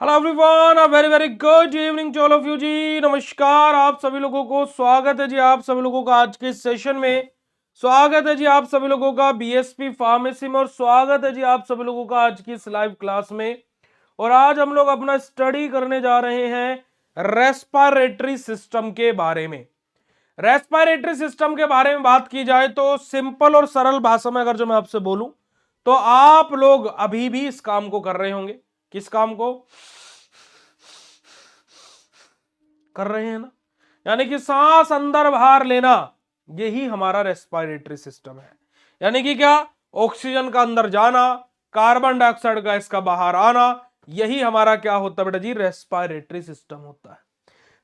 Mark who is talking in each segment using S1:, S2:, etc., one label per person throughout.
S1: Hello everyone, a very very good evening to all of you जी। नमस्कार, आप सभी लोगों को स्वागत है जी आप सभी लोगों का आज के सेशन में। स्वागत है जी आप सभी लोगों का बीएसपी फार्मेसी में और स्वागत है जी आप सभी लोगों का आज की इस लाइव क्लास में। और आज हम लोग अपना स्टडी करने जा रहे हैं रेस्पिरेटरी सिस्टम के बारे में। रेस्पिरेटरी सिस्टम के बारे में बात की जाए तो सिंपल और सरल भाषा में अगर जो मैं आपसे बोलूं तो आप लोग अभी भी इस काम को कर रहे होंगे। किस काम को कर रहे हैं ना? यानी कि सांस अंदर बाहर लेना, यही हमारा रेस्पिरेटरी सिस्टम है। यानी कि क्या, ऑक्सीजन का अंदर जाना, कार्बन डाइऑक्साइड गैस का बाहर आना, यही हमारा क्या होता है बेटा जी, रेस्पिरेटरी सिस्टम होता है।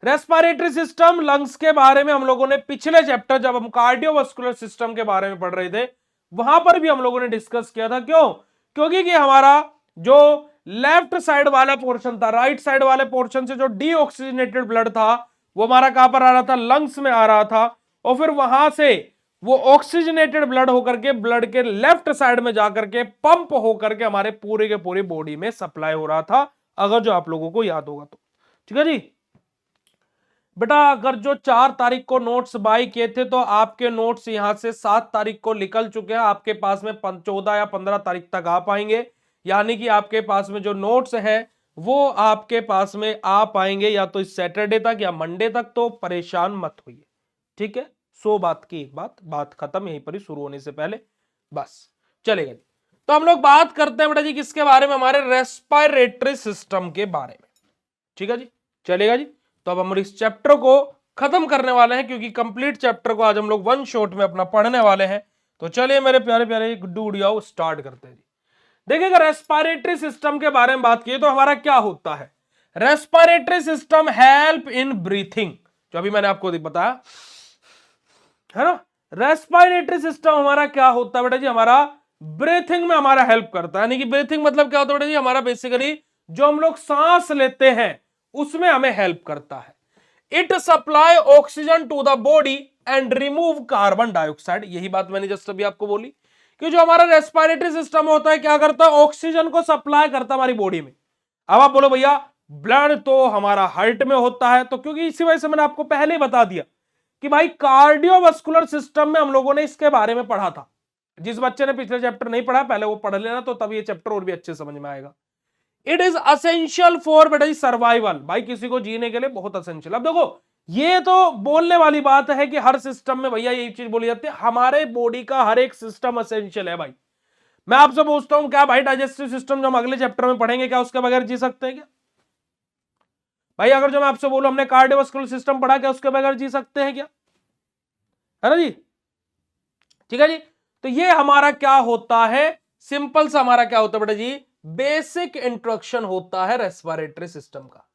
S1: रेस्पिरेटरी सिस्टम लंग्स के बारे में हम लोगों ने पिछले चैप्टर जब हम कार्डियोवास्कुलर सिस्टम के बारे में पढ़ रहे थे वहां पर भी हम लोगों ने डिस्कस किया था। क्यों? क्योंकि कि हमारा जो लेफ्ट साइड वाला पोर्शन था, राइट साइड वाले पोर्शन से जो डीऑक्सीजनेटेड ब्लड था वो हमारा कहां पर आ रहा था, लंग्स में आ रहा था। और फिर वहां से वो ऑक्सीजनेटेड ब्लड होकर के ब्लड के लेफ्ट साइड में जाकर के पंप होकर के हमारे पूरे के पूरे बॉडी में सप्लाई हो रहा था, अगर जो आप लोगों को याद होगा तो। ठीक है जी बेटा, अगर जो 4 तारीख को नोट्स बाय किए थे तो आपके नोट्स यहां से 7 तारीख को निकल चुके हैं। आपके पास में 14 या 15 तारीख तक आ पाएंगे। यानी कि आपके पास में जो नोट्स हैं वो आपके पास में आ पाएंगे या तो इस सैटरडे तक या मंडे तक। तो परेशान मत होइए, ठीक है। 100 बात की एक बात खत्म यहीं पर ही शुरू होने से पहले, बस चलेगा जी। तो हम लोग बात करते हैं बेटा जी किसके बारे में, हमारे रेस्पिरेटरी सिस्टम के बारे में। ठीक है जी, चलेगा जी। तो अब हम इस चैप्टर को खत्म करने वाले हैं क्योंकि कंप्लीट चैप्टर को आज हम लोग वन शॉट में अपना पढ़ने वाले हैं। तो चलिए मेरे प्यारे प्यारे गुड्डू गुड़ियाओ, स्टार्ट करते हैं जी। देखिएगा, रेस्पिरेटरी सिस्टम के बारे में बात की तो हमारा क्या होता है, respiratory system help in breathing, जो अभी मैंने आपको बताया है ना। रेस्पिरेटरी सिस्टम हमारा क्या होता है बेटा जी, हमारा ब्रीथिंग में हमारा हेल्प करता है। यानी कि ब्रीथिंग मतलब क्या होता है बेटा जी, हमारा बेसिकली जो हम लोग सांस लेते हैं उसमें हमें हेल्प करता है। It supply oxygen to the body and remove carbon dioxide. यही बात मैंने जस्ट अभी आपको बोली कि जो हमारा रेस्पिरेटरी सिस्टम होता है क्या करता है, ऑक्सीजन को सप्लाई करता है हमारी बॉडी में। अब आप बोलो भैया ब्लड तो हमारा हार्ट में होता है, तो क्योंकि इसी वजह से मैंने आपको पहले ही बता दिया कि भाई कार्डियोवास्कुलर सिस्टम में हम लोगों ने इसके बारे में पढ़ा था। जिस बच्चे ने पिछले चैप्टर नहीं पढ़ा पहले वो पढ़ लेना, तो तब ये चैप्टर और भी अच्छे समझ में आएगा। इट इज असेंशियल फॉर बेटा जी सर्वाइवल, भाई किसी को जीने के लिए बहुत असेंशियल। अब देखो ये तो बोलने वाली बात है कि हर सिस्टम में भैया यही चीज बोली जाती है, हमारे बॉडी का हर एक सिस्टम असेंशियल है भाई। मैं आपसे पूछता हूं क्या भाई डाइजेस्टिव सिस्टम जो हम अगले चैप्टर में पढ़ेंगे क्या उसके बगैर जी सकते हैं क्या? भाई अगर जो मैं आपसे बोलूं हमने कार्डियोवास्कुलर सिस्टम पढ़ा, क्या उसके बगैर जी सकते हैं क्या? है ना जी, ठीक है जी। तो ये हमारा क्या होता है, सिंपल सा हमारा क्या होता है बेटा जी, बेसिक इंट्रोडक्शन होता है रेस्पिरेटरी सिस्टम का।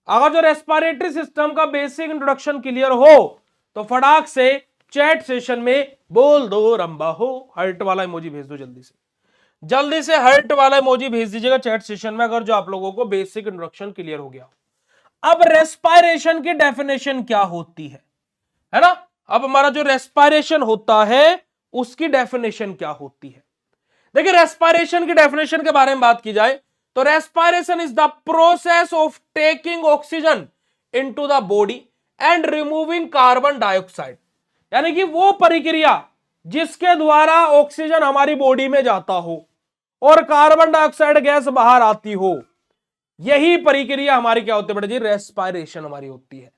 S1: अगर जो रेस्पिरेटरी सिस्टम का बेसिक इंट्रोडक्शन क्लियर हो तो फटाक से चैट सेशन में बोल दो रंबा हो, हर्ट वाला इमोजी भेज दो जल्दी से हर्ट वाला इमोजी भेज दीजिएगा चैट सेशन में अगर जो आप लोगों को बेसिक इंट्रोडक्शन क्लियर हो गया। अब रेस्पिरेशन की डेफिनेशन क्या होती है ना। अब हमारा जो रेस्पिरेशन होता है उसकी डेफिनेशन क्या होती है, देखिए रेस्पिरेशन की डेफिनेशन के बारे में बात की जाए तो respiration is the process of taking oxygen into the body and removing carbon dioxide. यानी कि वो प्रक्रिया जिसके द्वारा ऑक्सीजन हमारी बॉडी में जाता हो और कार्बन डाइऑक्साइड गैस बाहर आती हो, यही प्रक्रिया हमारी क्या होती है बेटा जी, रेस्पिरेशन हमारी होती है।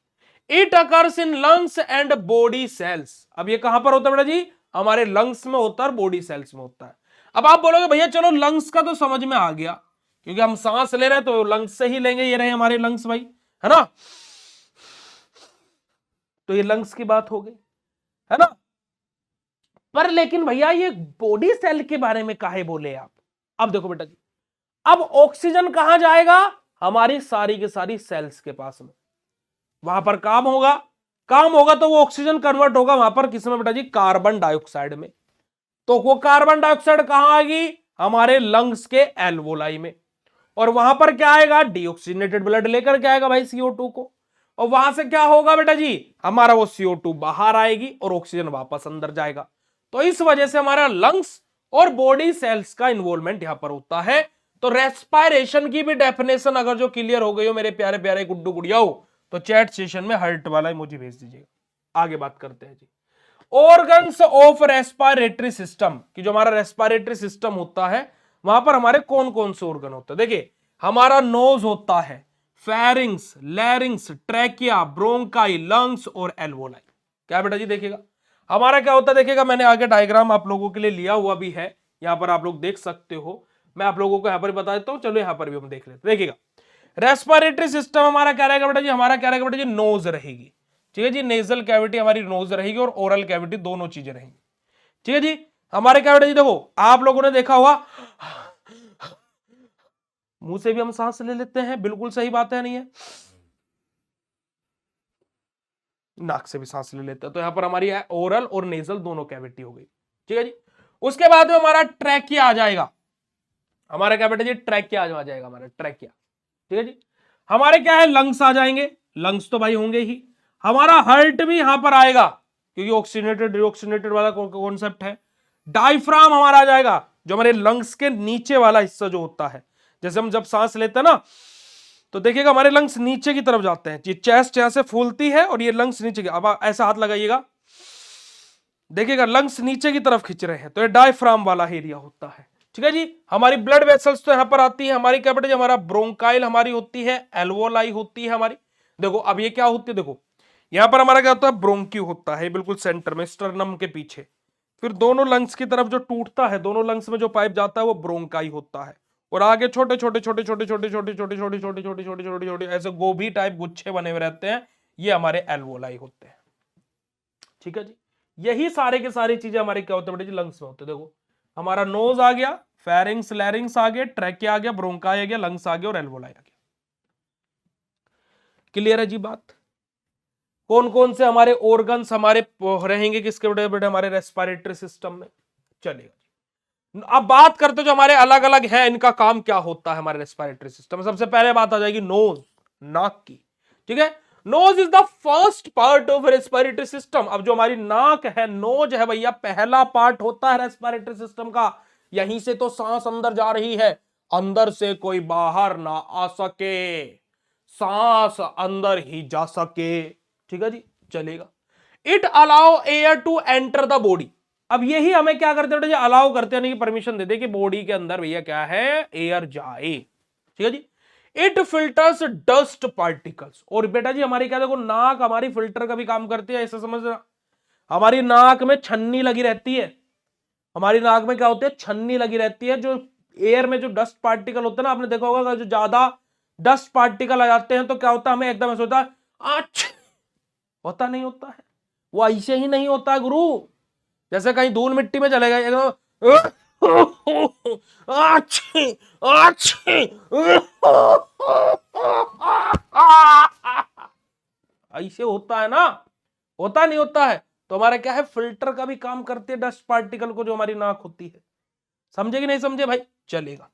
S1: It occurs in lungs and body cells. अब ये कहां पर होता है बेटा जी, हमारे लंग्स में होता है और बॉडी सेल्स में होता है। अब आप बोलोगे भैया चलो लंग्स का तो समझ में आ गया क्योंकि हम सांस ले रहे हैं तो लंग्स से ही लेंगे, ये रहे हमारे लंग्स भाई, है ना। तो ये लंग्स की बात हो गई, है ना। पर लेकिन भैया ये बॉडी सेल के बारे में काहे बोले आप? अब देखो बेटा जी, अब ऑक्सीजन कहां जाएगा, हमारी सारी की सारी सेल्स के पास में, वहां पर काम होगा तो वो ऑक्सीजन कन्वर्ट होगा वहां पर किसमें बेटा जी, कार्बन डाइऑक्साइड में। तो वो कार्बन डाइऑक्साइड कहां आएगी, हमारे लंग्स के एल्वोलाई में। और वहां पर क्या आएगा, डीऑक्सीजनेटेड ब्लड लेकर के आएगा भाई CO2 को। और वहां से क्या होगा बेटा जी, हमारा वो CO2 बाहर आएगी और ऑक्सीजन वापस अंदर जाएगा। तो इस वजह से हमारा लंग्स और बॉडी सेल्स का इन्वॉल्वमेंट यहां पर होता है। तो रेस्पायरेशन की भी डेफिनेशन अगर जो क्लियर हो गई हो मेरे प्यारे प्यारे गुड्डू गुड़ियाओ, तो चैट सेशन में हार्ट वाला इमोजी भेज दीजिएगा। आगे बात करते हैं जी, ऑर्गन्स ऑफ रेस्पिरेटरी सिस्टम, कि जो हमारा रेस्पिरेटरी सिस्टम होता है वहां पर हमारे कौन कौन से ऑर्गन होते हैं। देखिए हमारा नोज होता है, फेरिंग्स, लैरिंग्स, ट्रैकिया, ब्रोंकाई, लंग्स और एल्वोलाई। क्या बेटा जी देखिएगा हमारा क्या होता है, देखिएगा मैंने आगे डायग्राम आप लोगों के लिए लिया हुआ भी है, यहां पर आप लोग देख सकते हो। मैं आप लोगों को यहां पर बता देता हूं, चलो यहां पर भी हम देख लेते हैं। देखिएगा रेस्पिरेटरी सिस्टम हमारा क्या रहेगा बेटा जी, हमारा क्या रहेगा बेटा जी, नोज रहेगी। ठीक है जी, नेजल कैविटी हमारी नोज रहेगी और ओरल कैविटी, दोनों चीजें रहेंगी। ठीक है जी, हमारे क्या बेटा जी देखो आप लोगों ने देखा होगा मुंह से भी हम सांस ले लेते हैं, बिल्कुल सही बात है नहीं है, नाक से भी सांस ले लेते हैं। तो यहां पर हमारी है ओरल और नेजल दोनों कैविटी हो गई। ठीक है जी, उसके बाद में हमारा ट्रैकिया आ जाएगा। हमारा क्या बेटा जी, ट्रैकिया आ जाएगा, हमारा ट्रैकिया। ठीक है जी, हमारे क्या है, लंग्स आ जाएंगे, लंग्स तो भाई होंगे ही। हमारा हार्ट भी यहां पर आएगा क्योंकि ऑक्सीजनेटेड डिऑक्सीजनेटेड वाला कॉन्सेप्ट है। डायफ्राम हमारा आ जाएगा, जो हमारे लंग्स के नीचे वाला हिस्सा जो होता है, जैसे हम जब सांस लेते हैं ना तो देखिएगा हमारे लंग्स नीचे की तरफ जाते हैं, ये चेस्ट यहां से फूलती है और ये लंग्स नीचे की, अब ऐसा हाथ लगाइएगा, देखिएगा लंग्स नीचे की तरफ खींच रहे हैं, तो ये डायफ्राम वाला एरिया होता है। ठीक है जी, हमारी ब्लड वेसल्स तो यहां पर आती है, हमारी क्या बेटा, हमारा ब्रोंकाइल हमारी होती है, एल्वोलाई होती है हमारी। देखो अब ये क्या होती है, देखो यहां पर हमारा क्या होता है, ब्रोंक्यू होता है बिल्कुल सेंटर में, स्टर्नम के पीछे। फिर दोनों लंग्स की तरफ जो टूटता है, दोनों लंग्स में जो पाइप जाता है वो ब्रोंकाई होता है, और आगे छोटे छोटे छोटे छोटे छोटे छोटे छोटे छोटे छोटे छोटे छोटे छोटे छोटे ऐसे गोभी टाइप गुच्छे बने हुए रहते हैं, ये हमारे एल्वोलाई होते हैं। ठीक है जी, यही सारे के सारी चीजें हमारे क्या होते हैं बेटा जी, लंग्स में होते हैं। देखो हमारा नोज आ गया, फेरिंग्स लैरिंग्स आ गया, ट्रैकिया आ गया, ब्रोंकाई आ गया, लंग्स आ गया और एल्वोलाई आ गया। क्लियर है जी बात। कौन कौन से हमारे ऑर्गन्स हमारे रहेंगे किसके बेटे बेटे, हमारे रेस्पिरेटरी सिस्टम में। चलेगा, अब बात करते जो हमारे अलग अलग हैं, इनका काम क्या होता है हमारे रेस्पिरेटरी सिस्टम में। सबसे पहले बात आ जाएगी नोज, नाक की। ठीक है, nose is the first part of respiratory system. अब जो हमारी नाक है, नोज है भैया, पहला पार्ट होता है रेस्पिरेटरी सिस्टम का। यहीं से तो सांस अंदर जा रही है, अंदर से कोई बाहर ना आ सके, सांस अंदर ही जा सके। ठीक है जी, चलेगा। It allow air to enter the body. अब यही हमें क्या करते हैं, अलाउ करते हैं, परमिशन देते कि बॉडी के अंदर भैया क्या है, एयर जाए। ठीक है जी, इट फिल्टर्स डस्ट पार्टिकल्स। और बेटा जी हमारी क्या, देखो नाक हमारी फिल्टर का भी काम करती है, ऐसा समझना। हमारी नाक में छन्नी लगी रहती है, हमारी नाक में क्या होती है, छन्नी लगी रहती है। जो एयर में जो डस्ट पार्टिकल होते हैं ना, आपने देखा होगा जो ज्यादा डस्ट पार्टिकल आ जाते हैं तो क्या होता है, हमें एकदम ऐसा होता है, होता नहीं होता है, वो ऐसे ही नहीं होता है गुरु। जैसे कहीं धूल मिट्टी में चले गए एकदम ऐसे होता है ना, होता नहीं होता है। तो हमारा क्या है, फिल्टर का भी काम करते हैं डस्ट पार्टिकल को, जो हमारी नाक होती है। समझे कि नहीं समझे भाई, चलेगा।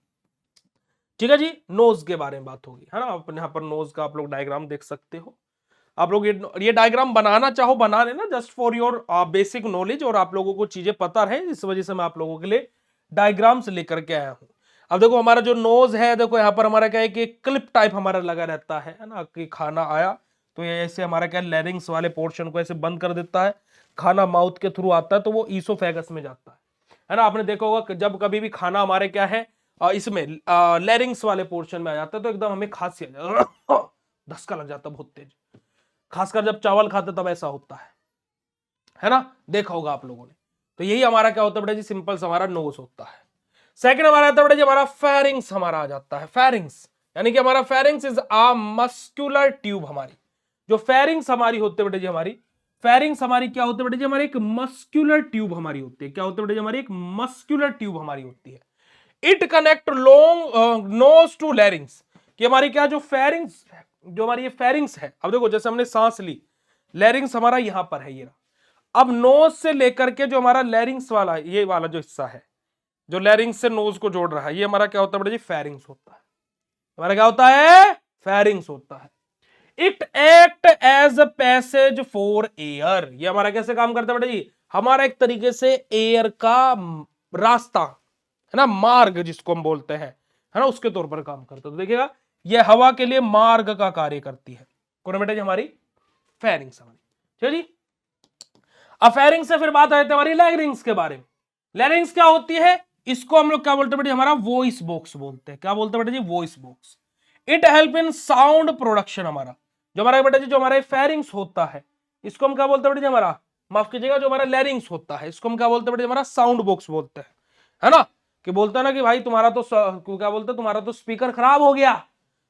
S1: ठीक है जी, नोज के बारे में बात होगी, है ना। आप यहाँ पर नोज का आप लोग डायग्राम देख सकते हो। आप लोग ये डायग्राम बनाना चाहो बना लेना, just for your basic knowledge, और आप लोगों को चीजें पता रहे, इस वजह से मैं आप लोगों के लिए डायग्राम्स लेकर के आया हूं। अब देखो हमारा जो नोज है, देखो यहाँ पर हमारा क्या है कि क्लिप टाइप हमारा लगा रहता है ना, कि खाना आया तो ये ऐसे हमारा क्या, लैरिंग्स वाले पोर्शन को ऐसे बंद कर देता है, खाना माउथ के थ्रू आता है तो वो ईसोफेगस में जाता है ना। आपने देखा होगा जब कभी भी खाना हमारे क्या है, इसमें लैरिंग्स वाले पोर्शन में आ जाता है तो एकदम हमें खांसी आ जाता है, धक्का लग जाता है बहुत तेज, खासकर जब चावल खाते तब ऐसा होता है ना, देखा होगा आप लोगों ने। तो यही हमारा क्या होता है बेटा जी, सिंपल सा हमारा नोज होता है। सेकंड हमारा आता है बेटा जी, हमारा फेरिंग्स हमारा आ जाता है। फेरिंग्स यानी कि हमारा pharynx is a muscular tube. हमारी जो फेरिंग्स हमारी होते हैं बेटा जी, हमारी फेरिंग्स हमारी क्या होते हैं बेटा जी, हमारी एक मस्कुलर ट्यूब हमारी होती है। क्या होते हैं बेटा जी, हमारी एक मस्कुलर ट्यूब हमारी होती है। It connect long nose to larynx, कि हमारी क्या जो फेरिंग्स, जो हमारी ये फेरिंग्स है, अब देखो जैसे हमने सांस ली, लैरिंग्स हमारा यहां पर है, ये रहा। अब नोज से लेकर के जो हमारा लैरिंग्स वाला, ये वाला जो हिस्सा है, जो लैरिंग्स से नोज को जोड़ रहा है, ये हमारा क्या होता है बेटा जी, फेरिंग्स होता है। हमारा क्या होता है, फेरिंग्स होता है। It act as a passage for air. ये हमारा कैसे काम करता है बेटा जी, हमारा एक तरीके से एयर का रास्ता है ना, मार्ग जिसको हम बोलते हैं, है ना, उसके तौर पर काम करता है। तो देखिएगा ये हवा के लिए मार्ग का कार्य करती है। कौन बेटा जी? हमारी फेरिंग्स हमारी। चलो जी, अब फेरिंग्स से फिर बात आती है हमारी लैरिंग्स के बारे में। लैरिंग्स क्या होती है? इसको हम लोग क्या बोलते हैं बेटा? हमारा वॉइस बॉक्स बोलते हैं। क्या बोलते हैं बेटा जी? Voice box. It help in sound production. हमारा जो हमारा बेटा जी जो हमारा फेरिंग्स होता है इसको हम क्या बोलते हैं बेटा जी? हमारा, माफ कीजिएगा, जो हमारा लैरिंग्स होता है इसको हम क्या बोलते हैं बेटा जी? हमारा साउंड बॉक्स बोलते हैं, है ना। कि बोलता है ना कि भाई तुम्हारा तो क्या बोलते हैं, तुम्हारा तो स्पीकर खराब हो गया।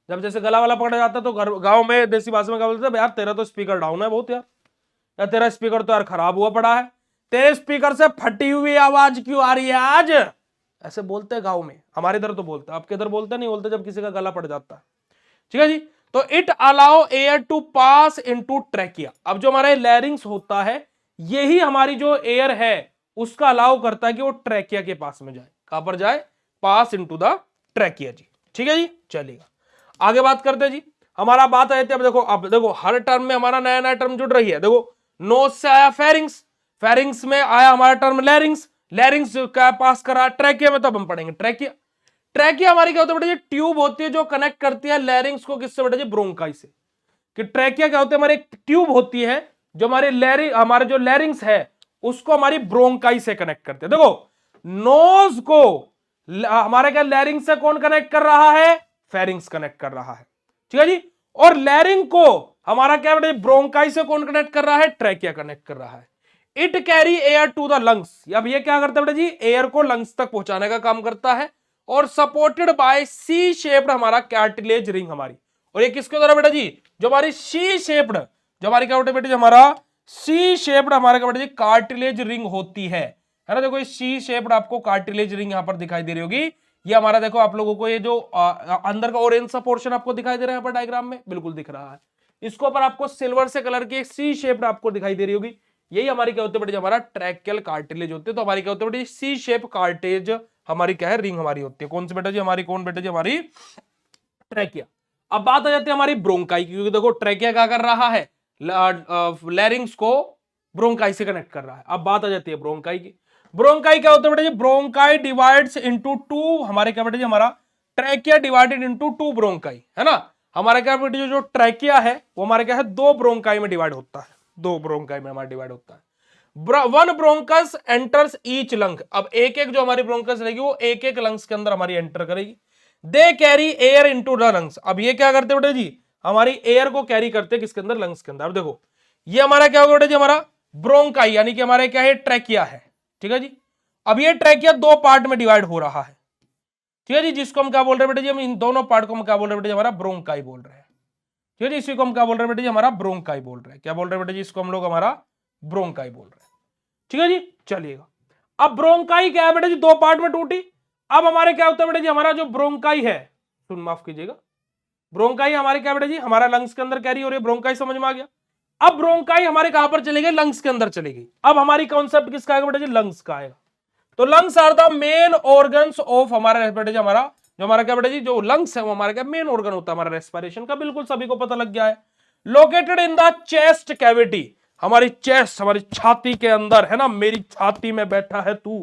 S1: जब जैसे गला वाला पकड़ा जाता है तो गांव में देसी भाषा में क्या बोलते हैं? यार तेरा तो स्पीकर डाउन है बहुत यार, या तेरा स्पीकर तो यार खराब हुआ पड़ा है, तेरे स्पीकर से फटी हुई आवाज क्यों आ रही है आज, ऐसे बोलते हैं गांव में। हमारे इधर तो बोलते हैं, आपके इधर बोलते नहीं बोलते जब किसी का गला पड़ जाता है। ठीक है जी। तो it allow air to pass into trachea. अब जो हमारा लैरिंग्स होता है यही हमारी जो एयर है उसका अलाउ करता है कि वो ट्रैकिया के पास में जाए। कहां पर जाए? पास इनटू द ट्रैकिया जी। ठीक है जी, चलिएगा आगे बात करते हैं जी। हमारा बात आती है, अब देखो हर टर्म में हमारा नया नया टर्म जुड़ रही है। देखो नोज से आया फेरिंग्स, फेरिंग्स में आया हमारा टर्म लैरिंग्स, लैरिंग्स क्या पास करा ट्रैकिया में, तब हम पढ़ेंगे ट्रैकिया। ट्रैकिया हमारी क्या होती है बेटा जी? ट्यूब होती है जो कनेक्ट करती है लैरिंग्स को किससे बेटा जी? ब्रोंकाई से। कि ट्रैकिया क्या होती है? हमारी एक ट्यूब होती है जो हमारे जो लैरिंग्स है उसको हमारी ब्रोंकाई से कनेक्ट करते हैं। देखो नोज को हमारे क्या लैरिंग से कौन कनेक्ट कर रहा है? फेरिंग्स कनेक्ट कर रहा है। ठीक है जी। और लैरिंग को हमारा क्या बेटा? ब्रोंकाई से कौन कनेक्ट कर रहा है? ट्रैकिया कनेक्ट कर रहा है। It carry air to the lungs. अब ये क्या करता है बेटा जी? एयर को लंग्स तक पहुंचाने का काम करता है। और सपोर्टेड बाय सी शेप्ड हमारा कार्टिलेज रिंग हमारी। और ये किसके द्वारा बेटा जी? जो हमारी सी शेप्ड, जो हमारी क्या बेटा जी? हमारा सी शेप्ड हमारा क्या बेटा जी? कार्टिलेज रिंग होती है ना। देखो ये सी शेप्ड आपको कार्टिलेज रिंग यहां पर दिखाई दे रही होगी। ये हमारा देखो आप लोगों को ये जो अंदर का ऑरेंज सा पोर्शन आपको दिखाई दे रहा है यहाँ पर डायग्राम में, बिल्कुल दिख रहा है। इसको ऊपर आपको सिल्वर से कलर की एक सी शेप्ड आपको दिखाई दे रही होगी। यही हमारी क्या होती है बेटा? हमारा ट्रैकियल कार्टिलेज होती है। तो हमारी क्या होती है बेटा? सी शेप कार्टिलेज हमारी क्या है? रिंग हमारी होती है। कौन सी बेटा जी? हमारी कौन बेटा जी? हमारी ट्रैकिया। अब बात आ जाती है हमारी ब्रोंकाई की, क्योंकि देखो ट्रैकिया क्या कर रहा है? लैरिंग्स को ब्रोंकाई से कनेक्ट कर रहा है। अब बात आ जाती है ब्रोंकाई की। ब्रोंकाई क्या होता है बेटा जी? ब्रोंकाई डिवाइड्स इनटू टू हमारे क्या बेटा जी? हमारा trachea divided into two bronchi, है ना। हमारा क्या बेटा जी? जो ट्रैकिया है वो हमारे क्या है? दो ब्रोंकाई में डिवाइड होता है। दो ब्रोंकाई में हमारा डिवाइड होता है। One bronchus enters each lung. अब एक एक जो हमारी ब्रोंकस रहेगी वो एक एक लंग्स के अंदर हमारी एंटर करेगी। They carry air into the lungs. अब ये क्या करते बेटा जी? हमारी एयर को कैरी करते किसके अंदर? लंग्स के अंदर। अब देखो ये हमारा क्या होगा बेटा जी? हमारा ब्रोंकाई यानी कि हमारे क्या है? ट्रैकिया है। ठीक है जी। अब ये ट्रैकिया दो पार्ट में डिवाइड हो रहा है। ठीक है जी। जिसको हम क्या बोल रहे हैं बेटा जी? हम इन दोनों पार्ट को हम क्या बोल रहे हैं बेटा जी? हमारा ब्रोंकाई बोल रहे हैं। ठीक है जी। इसी को हम क्या बोल रहे हैं बेटा जी? हमारा ब्रोंकाई बोल रहे हैं। क्या बोल रहे हैं बेटा जी? इसको हम लोग हमारा ब्रोंकाई बोल रहे हैं। ठीक है जी, चलिएगा। अब ब्रोंकाई क्या है बेटा जी? दो पार्ट में टूटी। अब हमारे क्या होता है बेटा जी? हमारा जो ब्रोंकाई है, सुन माफ कीजिएगा, ब्रोंकाई हमारे क्या बेटा जी? हमारा लंग्स के अंदर कैरी हो रही है। ब्रोंकाई समझ में आ गया। अब ब्रोंकाई हमारे कहां पर चली गई? लंग्स के अंदर चली गई। अब हमारी कॉन्सेप्ट किसका आएगा बेटा जी? लंग्स का आएगा। तो lungs are the main organs of हमारा बेटा जी, हमारा जो हमारा क्या बेटा जी? जो लंग्स है वो हमारा क्या मेन ऑर्गन होता है हमारा रेस्पिरेशन का। बिल्कुल सभी को पता लग गया है। Located in the chest cavity. हमारी चेस्ट, हमारी छाती के अंदर, है ना। मेरी छाती में बैठा है तू,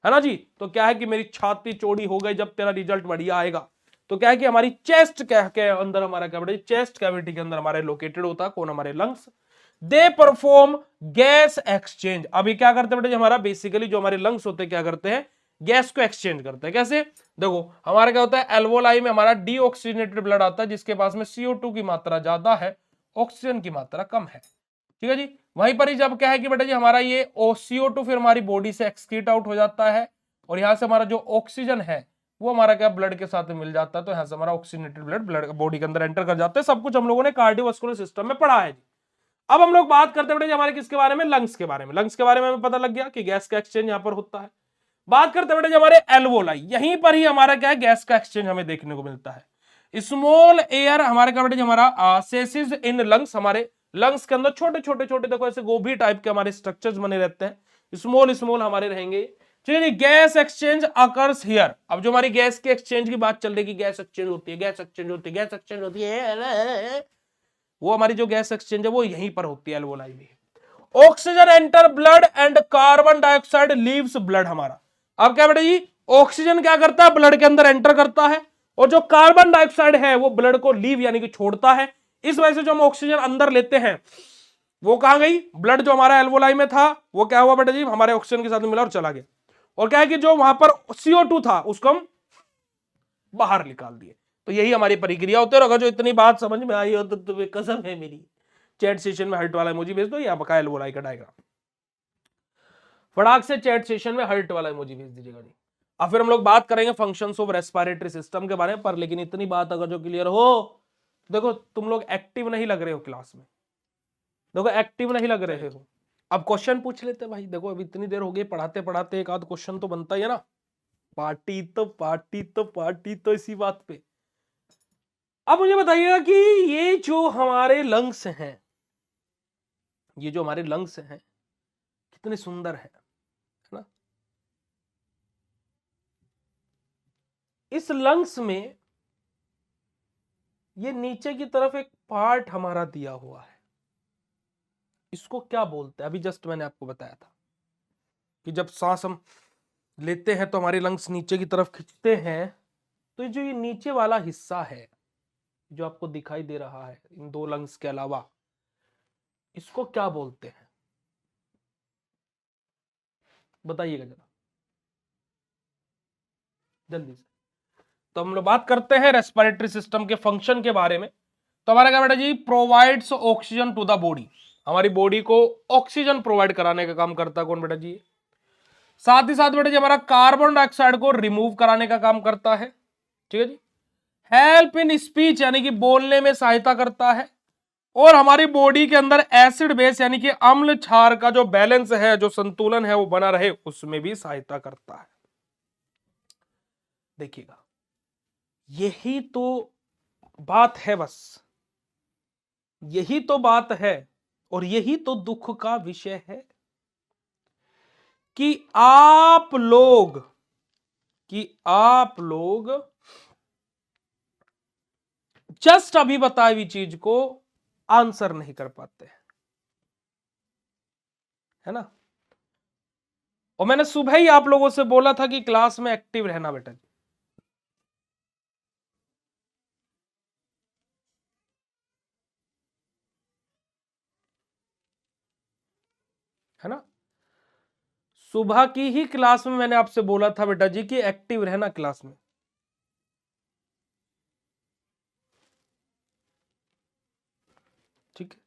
S1: है ना जी। तो क्या है कि मेरी छाती चौड़ी हो गई जब तेरा रिजल्ट बढ़िया आएगा। तो क्या है कि हमारी चेस्ट के अंदर हमारा क्या बेटा? चेस्ट कैविटी के अंदर हमारे लोकेटेड होता है कौन? हमारे lungs. They perform gas exchange. अभी क्या करते हैं बेटा जी? हमारा बेसिकली जो हमारे लंग्स होते हैं क्या करते हैं? गैस को एक्सचेंज करते हैं। कैसे? देखो हमारा क्या होता है? एल्वोलाई में हमारा डीऑक्सीजनेटेड ब्लड आता है जिसके पास में CO2 की मात्रा ज्यादा है, ऑक्सीजन की मात्रा कम है। ठीक है जी। वहीं पर ही जब क्या है कि बेटा जी हमारा ये CO2 फिर हमारी बॉडी से एक्सक्रीट आउट हो जाता है और यहां से हमारा जो ऑक्सीजन है वो हमारा क्या ब्लड के साथ मिल जाता है। तो यहां से हमारा ऑक्सीजनेटेड ब्लड बॉडी के अंदर एंटर कर जाता है। सब कुछ हम लोगों ने कार्डियोवास्कुलर सिस्टम में पढ़ा है जी। अब हम लोग बात करते हैं हमारे किसके बारे में? लंग्स के बारे में। लंग्स के बारे में हमें पता लग गया कि गैस का एक्सचेंज यहां पर होता है। बात करते हैं हमारे एल्वोलाई। यहीं पर ही हमारा क्या है? गैस का एक्सचेंज हमें देखने को मिलता है। स्मॉल एयर हमारे क्या बेटा हमारा सेसिस इन लंग्स। हमारे लंग्स के अंदर छोटे छोटे छोटे देखो ऐसे गोभी टाइप के हमारे स्ट्रक्चर्स बने रहते हैं। स्मॉल स्मॉल हमारे रहेंगे। चलिए गैस एक्सचेंज अकर्स हियर। अब जो हमारी गैस के एक्सचेंज की बात चल रही है कि गैस एक्सचेंज होती है, गैस एक्सचेंज होती है, गैस एक्सचेंज होती है, वो हमारी जो गैस एक्सचेंज है वो यहीं पर होती है एल्वोलाई में। Oxygen enter blood and carbon dioxide leaves blood. हमारा अब क्या बेटा जी? ऑक्सीजन क्या करता है? ब्लड के अंदर एंटर करता है और जो कार्बन डाइऑक्साइड है वो ब्लड को लीव यानी कि छोड़ता है। इस वजह से जो हम ऑक्सीजन अंदर लेते हैं वो कहां गई, ब्लड जो हमारा एल्वोलाई में था वो क्या हुआ बेटा जी, हमारे ऑक्सीजन के साथ मिला और चला गया। और क्या है कि जो वहां पर CO2 था उसको हम बाहर निकाल दिए। तो यही हमारी प्रक्रिया होती है। और अगर जो इतनी बात समझ में आई हो तो तुम्हें कसम है मेरी, चैट सेशन में हर्ट वाला इमोजी भेज दो या आपका एल्वोलाई का डायग्राम, फटाक से चैट सेशन में हर्ट वाला इमोजी भेज दीजिएगा जी। अब फिर हम लोग बात करेंगे फंक्शंस ऑफ रेस्पिरेटरी सिस्टम के बारे में, पर लेकिन इतनी बात अगर जो क्लियर हो, देखो तुम लोग एक्टिव नहीं लग रहे हो क्लास में, देखो एक्टिव नहीं लग रहे हो। अब क्वेश्चन पूछ लेते भाई, देखो अब इतनी देर हो गई पढ़ाते पढ़ाते, एक आध क्वेश्चन तो बनता ही है ना। पार्टी तो पार्टी तो पार्टी तो इसी बात पे। अब मुझे बताइएगा कि ये जो हमारे लंग्स हैं, ये जो हमारे लंग्स हैं कितने सुंदर है ना। इस लंग्स में ये नीचे की तरफ एक पार्ट हमारा दिया हुआ है, इसको क्या बोलते हैं, अभी जस्ट मैंने आपको बताया था कि जब सांस हम लेते हैं तो हमारे लंग्स नीचे की तरफ खींचते हैं, तो जो ये नीचे वाला हिस्सा है जो आपको दिखाई दे रहा है इन दो लंग्स के अलावा, इसको क्या बोलते हैं बताइएगा जरा जल्दी से। तो हम लोग बात करते हैं रेस्पिरेटरी सिस्टम के फंक्शन के बारे में। तो हमारा क्या बेटा जी, provides oxygen to the body, हमारी बॉडी को ऑक्सीजन प्रोवाइड कराने का काम करता है कौन बेटा जी, साथ ही साथ बेटा जी हमारा कार्बन डाइऑक्साइड को रिमूव कराने का काम करता है, ठीक है जी। हेल्प इन स्पीच यानी कि बोलने में सहायता करता है, और हमारी बॉडी के अंदर एसिड बेस यानी कि अम्ल क्षार का जो बैलेंस है, जो संतुलन है वो बना रहे, उसमें भी सहायता करता है। देखिएगा यही तो बात है, बस यही तो बात है और यही तो दुख का विषय है कि आप लोग जस्ट अभी बताई हुई चीज को आंसर नहीं कर पाते हैं, है ना। और मैंने सुबह ही आप लोगों से बोला था कि क्लास में एक्टिव रहना बेटा जी। है ना, सुबह की ही क्लास में मैंने आपसे बोला था बेटा जी कि एक्टिव रहना क्लास में। ठीक है,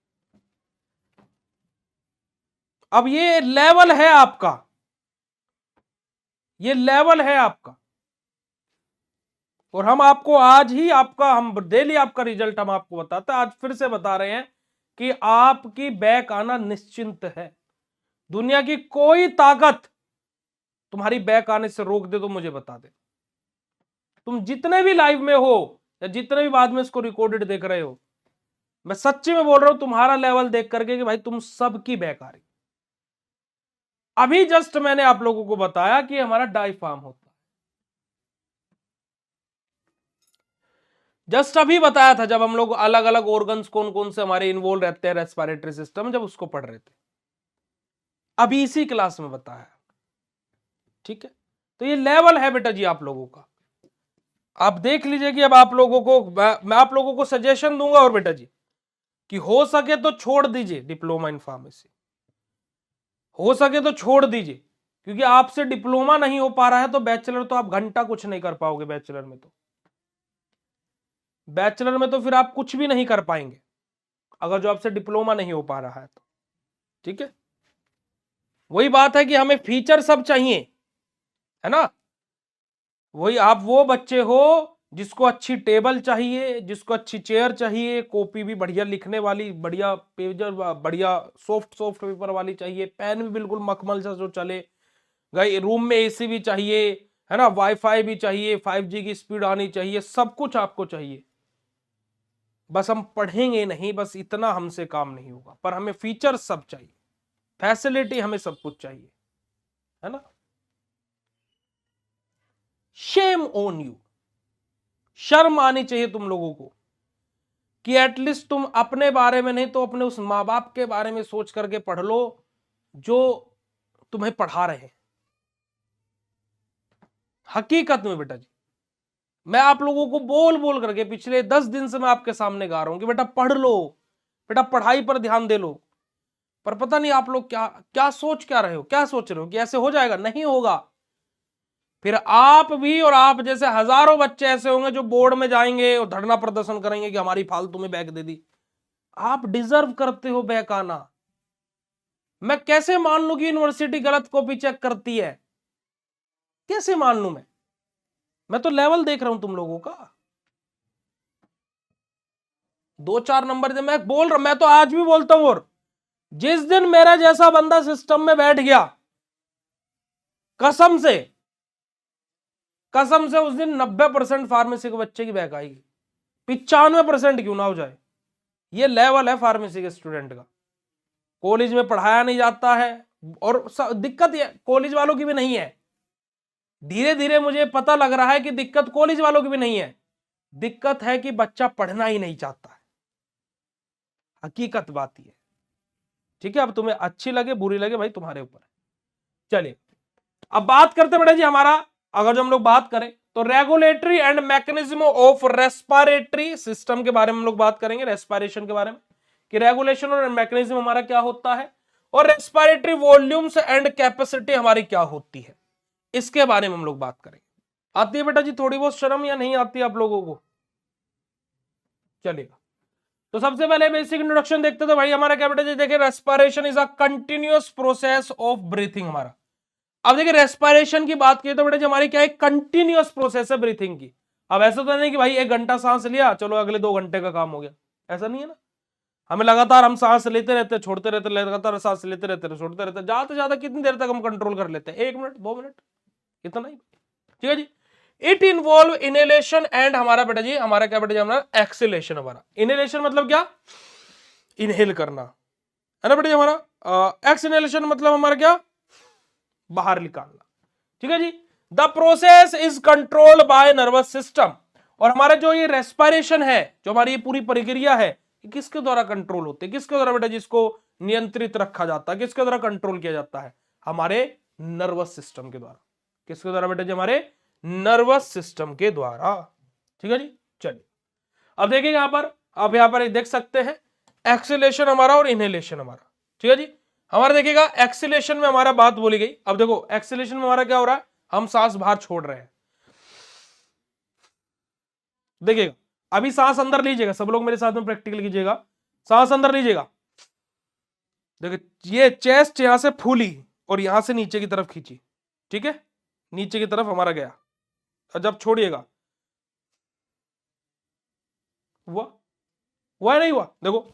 S1: अब ये लेवल है आपका, ये लेवल है आपका, और हम आपको आज ही आपका, हम डेली आपका रिजल्ट हम आपको बताते हैं, आज फिर से बता रहे हैं कि आपकी बैक आना निश्चिंत है। दुनिया की कोई ताकत तुम्हारी बैक आने से रोक दे तो मुझे बता दे। तुम जितने भी लाइव में हो या जितने भी बाद में इसको रिकॉर्डेड देख रहे हो, मैं सच्ची में बोल रहा हूं तुम्हारा लेवल देख करके कि भाई तुम सबकी बैक आ रही। अभी जस्ट मैंने आप लोगों को बताया कि हमारा डायफ्राम होता है, जस्ट अभी बताया था जब हम लोग अलग अलग ऑर्गन्स कौन कौन से हमारे इन्वॉल्व रहते हैं रेस्पिरेटरी सिस्टम, जब उसको पढ़ रहे थे, अभी इसी क्लास में बताया। ठीक है, तो ये लेवल है बेटा जी आप लोगों का। आप देख लीजिए कि अब आप लोगों को मैं आप लोगों को सजेशन दूंगा और बेटा जी कि हो सके तो छोड़ दीजिए डिप्लोमा इन फार्मेसी, हो सके तो छोड़ दीजिए, क्योंकि आपसे डिप्लोमा नहीं हो पा रहा है तो बैचलर तो आप घंटा कुछ नहीं कर पाओगे। बैचलर में तो, बैचलर में तो फिर आप कुछ भी नहीं कर पाएंगे अगर जो आपसे डिप्लोमा नहीं हो पा रहा है तो। ठीक है, वही बात है कि हमें फीचर सब चाहिए, है ना। वही आप वो बच्चे हो जिसको अच्छी टेबल चाहिए, जिसको अच्छी चेयर चाहिए, कॉपी भी बढ़िया लिखने वाली, बढ़िया पेजर, बढ़िया सॉफ्ट सॉफ्ट पेपर वाली चाहिए, पेन भी बिल्कुल मखमल सा जो चले, गई रूम में एसी भी चाहिए, है ना, वाईफाई भी चाहिए, 5G की स्पीड आनी चाहिए, सब कुछ आपको चाहिए। बस हम पढ़ेंगे नहीं, बस इतना हमसे काम नहीं होगा, पर हमें फीचर सब चाहिए, फैसिलिटी हमें सब कुछ चाहिए, है ना। शेम ऑन यू, शर्म आनी चाहिए तुम लोगों को कि एटलीस्ट तुम अपने बारे में नहीं तो अपने उस माँ बाप के बारे में सोच करके पढ़ लो जो तुम्हें पढ़ा रहे हैं। हकीकत में बेटा जी मैं आप लोगों को बोल बोल करके पिछले 10 दिन से मैं आपके सामने गा रहा हूं कि बेटा पढ़ लो, बेटा पढ़ाई पर ध्यान दे लो, पर पता नहीं आप लोग क्या क्या सोच क्या रहे हो, क्या सोच रहे हो कि ऐसे हो जाएगा। नहीं होगा। फिर आप भी और आप जैसे हजारों बच्चे ऐसे होंगे जो बोर्ड में जाएंगे और धरना प्रदर्शन करेंगे कि हमारी फालतू में बैग दे दी। आप डिजर्व करते हो बैग आना। मैं कैसे मान लूं कि यूनिवर्सिटी गलत कॉपी चेक करती है? कैसे मान लूं मैं तो लेवल देख रहा हूं तुम लोगों का। 2-4 नंबर दे, मैं बोल रहा, मैं तो आज भी बोलता हूं। और जिस दिन मेरा जैसा बंदा सिस्टम में बैठ गया, कसम से उस दिन 90% फार्मेसी के बच्चे की बैक आएगी। 95% क्यों ना हो जाए। ये लेवल है फार्मेसी के स्टूडेंट का। कॉलेज में पढ़ाया नहीं जाता है, और दिक्कत ये कॉलेज वालों की भी नहीं है। धीरे धीरे मुझे पता लग रहा है कि दिक्कत कॉलेज वालों की भी नहीं है, दिक्कत है कि बच्चा पढ़ना ही नहीं चाहता है। हकीकत बात ही है। ठीक है, अब तुम्हें अच्छी लगे बुरी लगे भाई तुम्हारे ऊपर है। चलिए अब बात करते बेटा जी हमारा, अगर जो हम लोग बात करें तो regulatory and mechanism of respiratory system के बारे में हम लोग बात करेंगे, रेस्पिरेशन के बारे में कि रेगुलेशन और मैकेनिज्म हमारा क्या होता है, और रेस्पिरेटरी वॉल्यूम्स एंड कैपेसिटी हमारी क्या होती है, इसके बारे में हम लोग बात करेंगे। आती है बेटा जी थोड़ी बहुत शर्म या नहीं आती आप लोगों को? चलेगा। तो सबसे पहले बेसिक इंट्रोडक्शन देखते तो भाई हमारा क्या बेटा जी, देखिए respiration is a continuous process of breathing हमारा। अब देखिए रेस्पिरेशन की बात की तो बेटा जी हमारी क्या है, कंटिन्यूअस प्रोसेस है ब्रीथिंग की। अब ऐसा तो नहीं कि भाई 1 घंटा सांस लिया चलो अगले 2 घंटे का काम हो गया, ऐसा नहीं है ना। हमें लगातार हम सांस लेते रहते छोड़ते रहते, लगातार सांस लेते रहते छोड़ते रहते, ज्यादा से ज्यादा कितनी देर तक हम कंट्रोल कर लेते हैं? 1 मिनट 2 मिनट, इतना ही। ठीक है जी। इट इन्वॉल्व इनहेलेशन एंड हमारा बेटा जी हमारा क्या बेटा जी, हमारा एक्सहेलेशन। हमारा इनहेलेशन मतलब क्या, इनहेल करना है ना बेटा जी हमारा। एक्सहेलेशन मतलब हमारा क्या, बाहर निकालना। ठीक है जी। The process is controlled by nervous system. और हमारा जो ये रेस्पिरेशन है, जो हमारी ये पूरी प्रक्रिया है, ये किसके द्वारा कंट्रोल होती है, किसके द्वारा बेटा जिसको नियंत्रित रखा जाता है, किसके द्वारा कंट्रोल किया जाता है? हमारे नर्वस सिस्टम के द्वारा। किसके द्वारा बेटा जी? हमारे नर्वस सिस्टम के द्वारा। ठीक है जी। चलिए अब देखिए यहां पर, आप यहां पर देख सकते हैं एक्सेलेशन हमारा और इनहेलेशन हमारा। ठीक है जी। हमारा देखिएगा एक्सेलेशन में हमारा बात बोली गई। अब देखो एक्सेलेशन में हमारा क्या हो रहा है, हम सांस बाहर छोड़ रहे हैं। देखिएगा अभी सांस अंदर लीजिएगा, सब लोग मेरे साथ में प्रैक्टिकल कीजिएगा। सांस अंदर लीजिएगा, देखिए ये चेस्ट यहां से फूली और यहां से नीचे की तरफ खींची। ठीक है, नीचे की तरफ हमारा गया, और जब छोड़िएगा हुआ, हुआ नहीं हुआ? देखो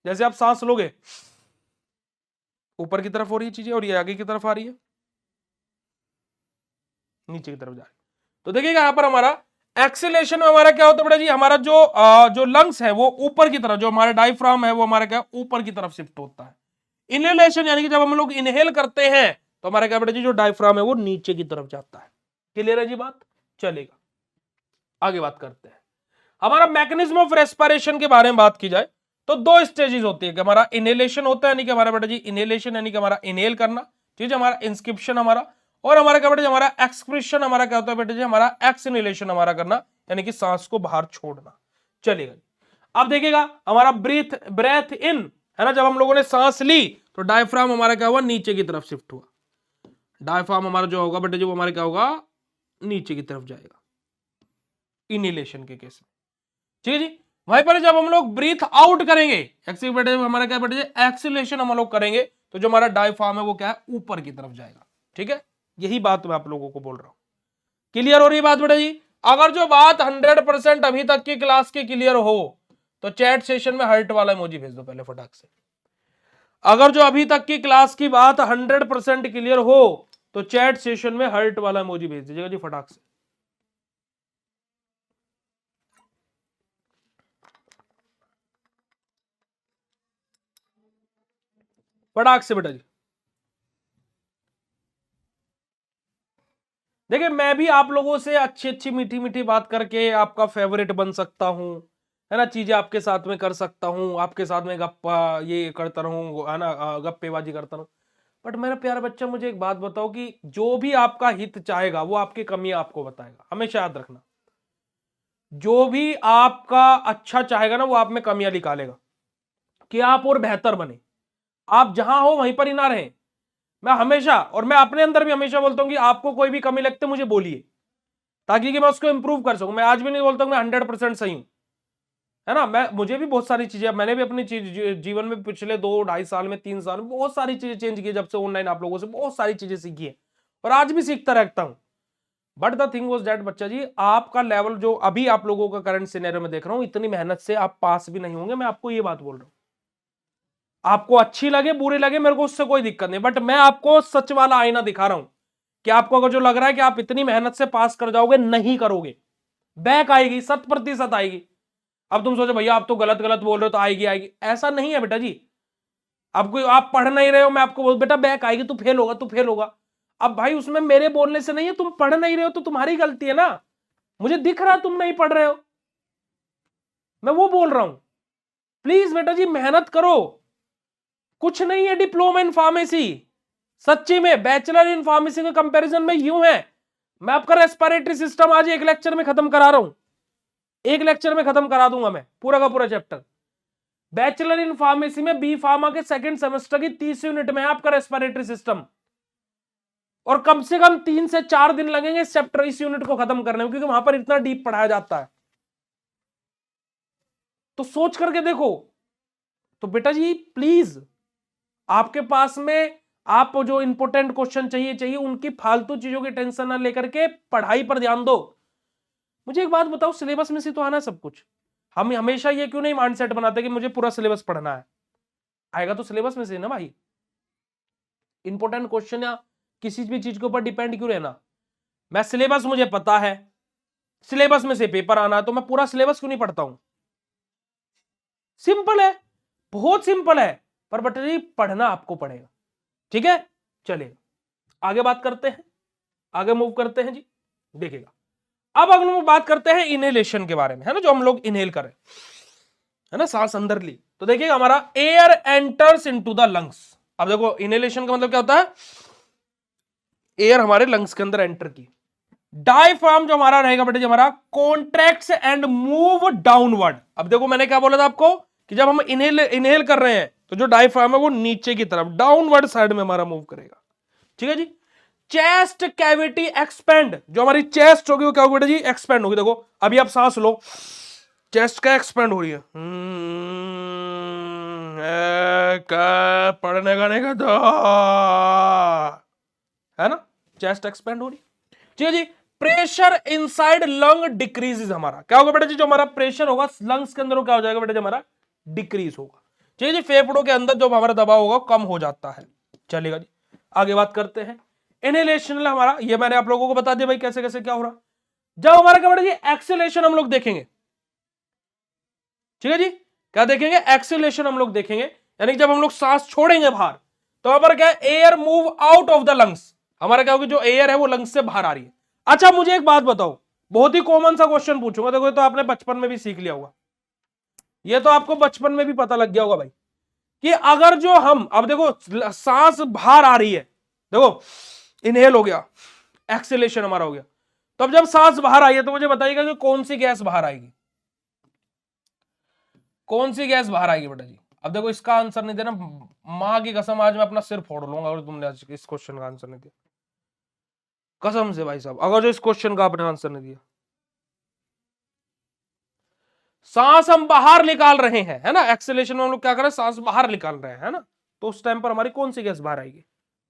S1: जैसे आप सांस लोगे ऊपर की तरफ हो रही है चीजें, और ये आगे की तरफ आ रही है, नीचे की तरफ जा रही है। तो देखिएगा यहां पर हमारा एक्सेलेशन में हमारा क्या होता है बेटा जी, हमारा जो लंग्स है वो ऊपर की तरफ, जो हमारा डायफ्राम है वो हमारा क्या ऊपर की तरफ शिफ्ट होता है। इनहेलेशन यानी कि जब हम लोग इनहेल करते हैं तो हमारा क्या बेटा जी, जो डायफ्राम है वो नीचे की तरफ जाता है। क्लियर है जी बात? चलेगा आगे बात करते हैं। हमारा मैकेनिज्म ऑफ रेस्पिरेशन के बारे में बात की जाए तो 2 स्टेजेस होती है कि हमारा इनहेलेशन होता है, यानी कि हमारा बेटा जी इनहेलेशन यानी कि हमारा इनहेल करना, ठीक है, हमारा इंस्क्रिप्शन हमारा, और हमारा क्या बेटा जी हमारा एक्सक्रीशन हमारा क्या होता है बेटा जी, हमारा एक्सइनहेलेशन हमारा करना, यानी कि सांस को बाहर छोड़ना। चलेगा। अब देखिएगा हमारा ब्रेथ इन है ना, जब हम लोगों ने सांस ली तो डायफ्राम हमारा क्या हुआ, नीचे की तरफ शिफ्ट हुआ। डायफ्राम हमारा जो होगा बेटा जी वो हमारा क्या होगा, नीचे की तरफ जाएगा इनहेलेशन के केस में। ठीक है जी। वहीं पर जब हम लोग ब्रीथ आउट करेंगे, हमारा क्या बेटे एक्सीलेशन हम लोग करेंगे, तो जो हमारा डायफ्राम है वो क्या है, ऊपर की तरफ जाएगा। ठीक है, यही बात मैं आप लोगों को बोल रहा हूं। क्लियर हो रही बात बेटा जी? अगर जो बात 100% अभी तक की क्लास की क्लियर हो तो चैट सेशन में हार्ट वाला इमोजी भेज दो पहले फटाक से। अगर जो अभी तक की क्लास की बात 100% क्लियर हो तो चैट सेशन में हार्ट वाला इमोजी भेज दीजिएगा जी फटाक से। फटाक से बेटा जी। देखिए मैं भी आप लोगों से अच्छी अच्छी मीठी मीठी बात करके आपका फेवरेट बन सकता हूं, है ना, चीजें आपके साथ में कर सकता हूं, आपके साथ में गप्पा ये करता रहूं, है ना, गप्पेबाजी करता रहूं। बट मेरा प्यारा बच्चा मुझे एक बात बताओ कि जो भी आपका हित चाहेगा वो आपकी कमियां आपको बताएगा, हमेशा याद रखना। जो भी आपका अच्छा चाहेगा ना वो आप में कमियां निकालेगा कि आप और बेहतर बने। आप जहां हो वहीं पर ही ना रहें। मैं हमेशा, और मैं अपने अंदर भी हमेशा बोलता हूं कि आपको कोई भी कमी लगती है मुझे बोलिए, ताकि कि मैं उसको इंप्रूव कर सकूं। मैं आज भी नहीं बोलता हूं मैं 100% सही हूं, है ना। मैं, मुझे भी बहुत सारी चीजें, मैंने भी अपनी जीवन में पिछले 2-2.5 साल में, 3 साल में बहुत सारी चीजें चेंज की, जब से ऑनलाइन आप लोगों से बहुत सारी चीजें सीखी है और आज भी सीखता रहता हूं। But the thing was that बच्चा जी, आपका लेवल जो अभी आप लोगों का करंट सिनेरियो में देख रहा हूं, इतनी मेहनत से आप पास भी नहीं होंगे। मैं आपको ये बात बोल रहा हूं, आपको अच्छी लगे बुरी लगे मेरे को उससे कोई दिक्कत नहीं, बट मैं आपको सच वाला आईना दिखा रहा हूं कि आपको अगर जो लग रहा है कि आप इतनी मेहनत से पास कर जाओगे, नहीं करोगे, बैक आएगी, 100% आएगी। अब तुम सोचो भैया आप तो गलत गलत बोल रहे हो तो आएगी आएगी, ऐसा नहीं है बेटा जी। अब कोई आप पढ़ नहीं रहे हो, मैं आपको बोल बेटा बैक आएगी, तू फेल होगा, तू फेल होगा। अब भाई उसमें मेरे बोलने से नहीं है, तुम पढ़ नहीं रहे हो तो तुम्हारी गलती है ना। मुझे दिख रहा तुम नहीं पढ़ रहे हो, मैं वो बोल रहा हूं। प्लीज बेटा जी मेहनत करो, कुछ नहीं है डिप्लोमा इन फार्मेसी, सच्ची में बैचलर इन फार्मेसी के कंपैरिजन में यूं है। मैं आपका रेस्पिरेटरी सिस्टम आज एक लेक्चर में खत्म करा रहा हूं, एक लेक्चर में खत्म करा दूंगा मैं पूरा का पूरा चैप्टर। बैचलर इन फार्मेसी में बी फार्मा के सेकंड सेमेस्टर की 30 यूनिट में है आपका रेस्पिरेटरी सिस्टम, और कम से कम 3 से 4 दिन लगेंगे इस चैप्टर, इस यूनिट को खत्म करने में, क्योंकि वहां पर इतना डीप पढ़ाया जाता है। तो सोच करके देखो। तो बेटा जी प्लीज, आपके पास में आप जो इंपॉर्टेंट क्वेश्चन चाहिए चाहिए, उनकी फालतू चीजों की टेंशन ना लेकर के पढ़ाई पर ध्यान दो। मुझे एक बात बताओ, सिलेबस में से तो आना सब कुछ। हम हमेशा ये क्यों नहीं माइंडसेट बनाते कि मुझे पूरा सिलेबस पढ़ना है? आएगा तो सिलेबस में से ना भाई। इंपॉर्टेंट क्वेश्चन या किसी भी चीज के ऊपर डिपेंड क्यों रहना? मैं सिलेबस मुझे पता है, सिलेबस में से पेपर आना है, तो मैं पूरा सिलेबस क्यों नहीं पढ़ता हूं? सिंपल है, बहुत सिंपल है। पर बेटा जी पढ़ना आपको पड़ेगा, ठीक है। चलिए आगे बात करते हैं, आगे मूव करते हैं जी। देखिएगा, अब अगले में बात करते हैं इनहेलेशन के बारे में, है ना, जो हम लोग इनहेल करें, है ना, सांस अंदर ली। तो देखिएगा हमारा air enters into the lungs. अब देखो इनहेलेशन का मतलब क्या होता है, एयर हमारे लंग्स के अंदर एंटर की। डायफ्राम जो हमारा रहेगा बेटा जी, हमारा कॉन्ट्रैक्ट्स एंड मूव डाउनवर्ड। अब देखो मैंने क्या बोला था आपको कि जब हम इनहेल कर रहे हैं तो जो डायफ्राम है वो नीचे की तरफ डाउनवर्ड साइड में हमारा मूव करेगा, ठीक है जी। चेस्ट कैविटी एक्सपेंड, जो हमारी चेस्ट होगी वो क्या होगी बेटा जी, एक्सपेंड होगी। देखो अभी आप सांस लो, चेस्ट का एक्सपेंड हो रही है, पढ़ने का नहीं कहता, है ना, चेस्ट एक्सपेंड हो रही, ठीक है जी। प्रेशर इनसाइड लंग डिक्रीजेस, हमारा क्या होगा बेटा जी, जो हमारा प्रेशर होगा लंग्स के अंदर वो क्या हो जाएगा बेटा जी, हमारा डिक्रीज होगा, ठीक है जी। फेफड़ों के अंदर जो हमारा दबाव होगा कम हो जाता है। चलेगा जी, आगे बात करते हैं। इनहेलेशन हमारा, ये मैंने आप लोगों को बता दिया भाई कैसे कैसे क्या हो रहा। जब हमारा क्या बेटा जी एक्सेलेशन हम लोग देखेंगे, ठीक है जी, क्या देखेंगे, एक्सेलेशन हम लोग देखेंगे, यानी जब हम लोग सांस छोड़ेंगे बाहर तो हमारा क्या है, air move out of the lungs, हमारा क्या होगा, जो एयर है वो लंग्स से बाहर आ रही है। अच्छा मुझे एक बात बताओ, बहुत ही कॉमन सा क्वेश्चन पूछूंगा, देखो तो आपने बचपन में भी सीख लिया होगा, ये तो आपको बचपन में भी पता लग गया होगा भाई, कि अगर जो हम, अब देखो सांस बाहर आ रही है, देखो इनहेल हो गया, एक्सेलेशन हमारा हो गया, तो अब जब सांस बाहर आई है तो मुझे बताइएगा कि कौन सी गैस बाहर आएगी, कौन सी गैस बाहर आएगी बेटा जी। अब देखो इसका आंसर नहीं देना, मां की कसम आज मैं अपना सिर फोड़ लूंगा अगर तुमने आज इस क्वेश्चन का आंसर नहीं दिया, कसम से भाई साहब, अगर जो इस क्वेश्चन का आपने आंसर नहीं दिया। सांस हम बाहर निकाल रहे हैं, है ना, एक्सेलेशन में हम लोग क्या कर रहे हैं, सांस बाहर निकाल रहे हैं, है ना, तो उस टाइम पर हमारी कौन सी गैस बाहर आएगी।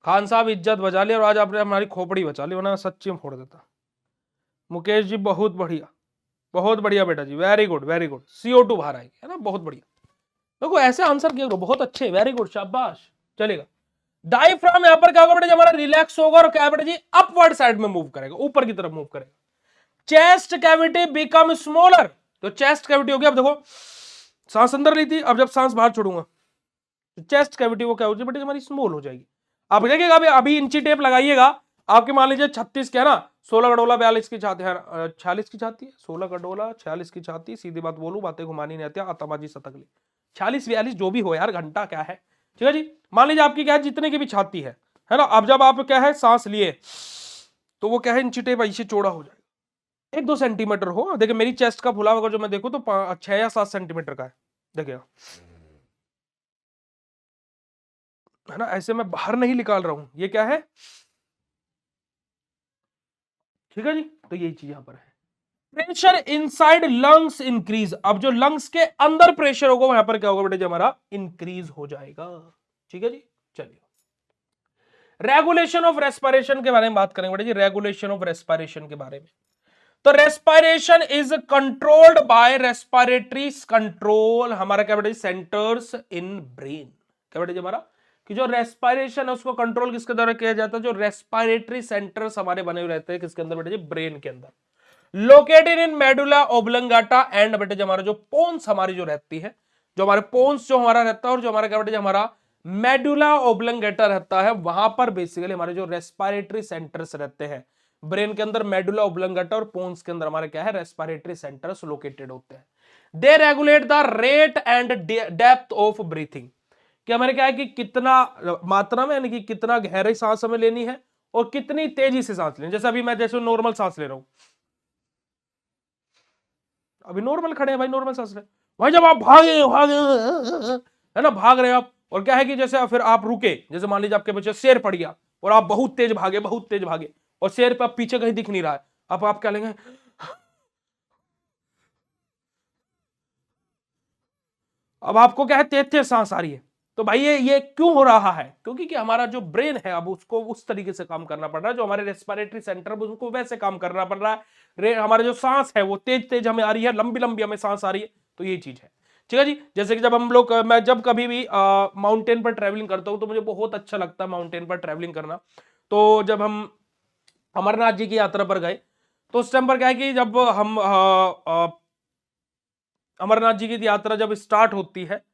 S1: खान साहब इज्जत बचा ली और आज आपने हमारी खोपड़ी बचा ली, वरना सच्ची में फोड़ देता। मुकेश जी बहुत बढ़िया बेटा जी, very good very good, CO2 बाहर आएगी, है ना, बहुत बढ़िया। देखो ऐसे आंसर किया करो, बहुत अच्छे, वेरी गुड, शाबाश। चलेगा, डायफ्राम यहां पर क्या होगा बेटा जी, हमारा रिलैक्स होगा और क्या बेटा जी, अपवर्ड साइड में मूव करेगा, ऊपर की तरफ मूव करेगा। चेस्ट कैविटी बिकम स्मॉलर, तो चेस्ट कैविटी हो गया, अब देखो सांस अंदर ली थी, अब जब सांस बाहर छोड़ूंगा तो चेस्ट कैविटी वो क्या हो जाएगी बेटा, हमारी स्मॉल हो जाएगी। आप देखिएगा अभी इंची टेप लगाइएगा, आपके मान लीजिए 36 के है ना, 16 का डोला 42 की छाती है, 46 की छाती है, 16 का डोला 46 की छाती, सीधी बात बोलूं बातें घुमानी नहीं आती, आतमाजी सतकली, 46-42 जो भी हो यार, घंटा क्या है, ठीक है जी। मान लीजिए आपकी क्या है, जितने की भी छाती है ना, अब जब आप क्या है सांस लिए तो वो क्या है, इंची टेप ऐसे चौड़ा हो जाएगा, 1-2 सेंटीमीटर हो। देखिए मेरी चेस्ट का फुलाव अगर जो मैं देखूं तो 6 या 7 सेंटीमीटर का है, देखिए है ना, ऐसे मैं बाहर नहीं निकाल रहा हूं, ये क्या है, ठीक है जी। तो यही चीज यहां पर है। प्रेशर इनसाइड लंग्स इंक्रीज, अब जो लंग्स के अंदर प्रेशर होगा वहां पर क्या होगा बेटे जी, हमारा इंक्रीज हो जाएगा, ठीक है जी। चलिए रेगुलेशन ऑफ रेस्पिरेशन के बारे में बात करेंगे बेटे जी, रेगुलेशन ऑफ रेस्पिरेशन के बारे में। तो respiration is controlled bye respiratory control, हमारा क्या बेटे सेंटर्स इन ब्रेन, क्या बेटे जी हमारा कि जो रेस्पिरेशन है उसको कंट्रोल किसके द्वारा किया जाता है, जो रेस्पिरेटरी सेंटर्स हमारे बने हुए रहते हैं किसके अंदर बेटे जी, ब्रेन के अंदर, located in medulla oblongata and बेटे जी हमारा जो पोन्स हमारी जो रहती है, जो हमारे पोन्स जो हमारा रहता है और जो हमारा क्या बेटे जी हमारा मेडुला ओब्लंगाटा रहता है, वहां पर बेसिकली हमारे जो रेस्पिरेटरी सेंटर्स रहते हैं ब्रेन के अंदर, मेडुला ओब्लंगाटा और पोन्स के अंदर हमारे क्या है, रेस्पिरेटरी सेंटर्स लोकेटेड होते हैं। They regulate the rate and depth of breathing, कि हमारे क्या है कि कितना मात्रा में यानी कि कितना गहरी सांस हमें लेनी है और कितनी तेजी से सांस लेनी। जैसे अभी मैं जैसे नॉर्मल सांस ले रहा हूं, अभी नॉर्मल खड़े हैं भाई, नॉर्मल सांस ले, भाई जब आप भागे भागे है ना, भाग रहे हो आप, और क्या है कि जैसे फिर आप रुके, जैसे मान लीजिए आपके पीछे शेर पड़ गया और आप बहुत तेज भागे, बहुत तेज भागे और शेर पे आप पीछे कहीं दिख नहीं रहा है, अब आप क्या लेंगे, अब आपको क्या है तेज तेज सांस आ रही है। तो भाई ये क्यों हो रहा है, क्योंकि कि हमारा जो ब्रेन है अब उसको उस तरीके से काम करना पड़ रहा है, जो हमारे रेस्पिरेटरी सेंटर है उनको वैसे काम करना पड़ रहा है, हमारे जो सांस है वो तेज तेज हमें आ रही है, लंबी लंबी हमें सांस आ रही है, तो ये चीज है, ठीक है जी। जैसे कि जब हम लोग, मैं जब कभी भी माउंटेन पर ट्रेवलिंग करता हूं तो मुझे बहुत अच्छा लगता है माउंटेन पर ट्रेवलिंग करना। तो जब हम अमरनाथ जी की यात्रा पर गए तो उस टाइम पर क्या है कि जब हम अमरनाथ जी की यात्रा जब स्टार्ट होती है,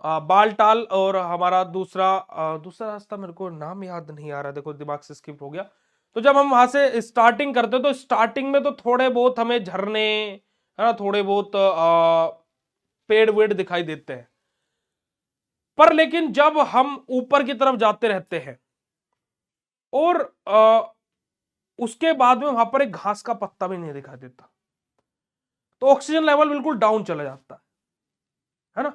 S1: बालटाल और हमारा दूसरा रास्ता मेरे को नाम याद नहीं आ रहा, देखो दिमाग से स्किप हो गया। तो जब हम वहां से स्टार्टिंग करते तो स्टार्टिंग में तो थोड़े बहुत हमें झरने है ना, थोड़े बहुत पेड़ वेड़ दिखाई देते हैं, पर लेकिन जब हम ऊपर की तरफ जाते रहते हैं और उसके बाद में वहां पर एक घास का पत्ता भी नहीं दिखाई देता, तो ऑक्सीजन लेवल बिल्कुल डाउन चला जाता है ना।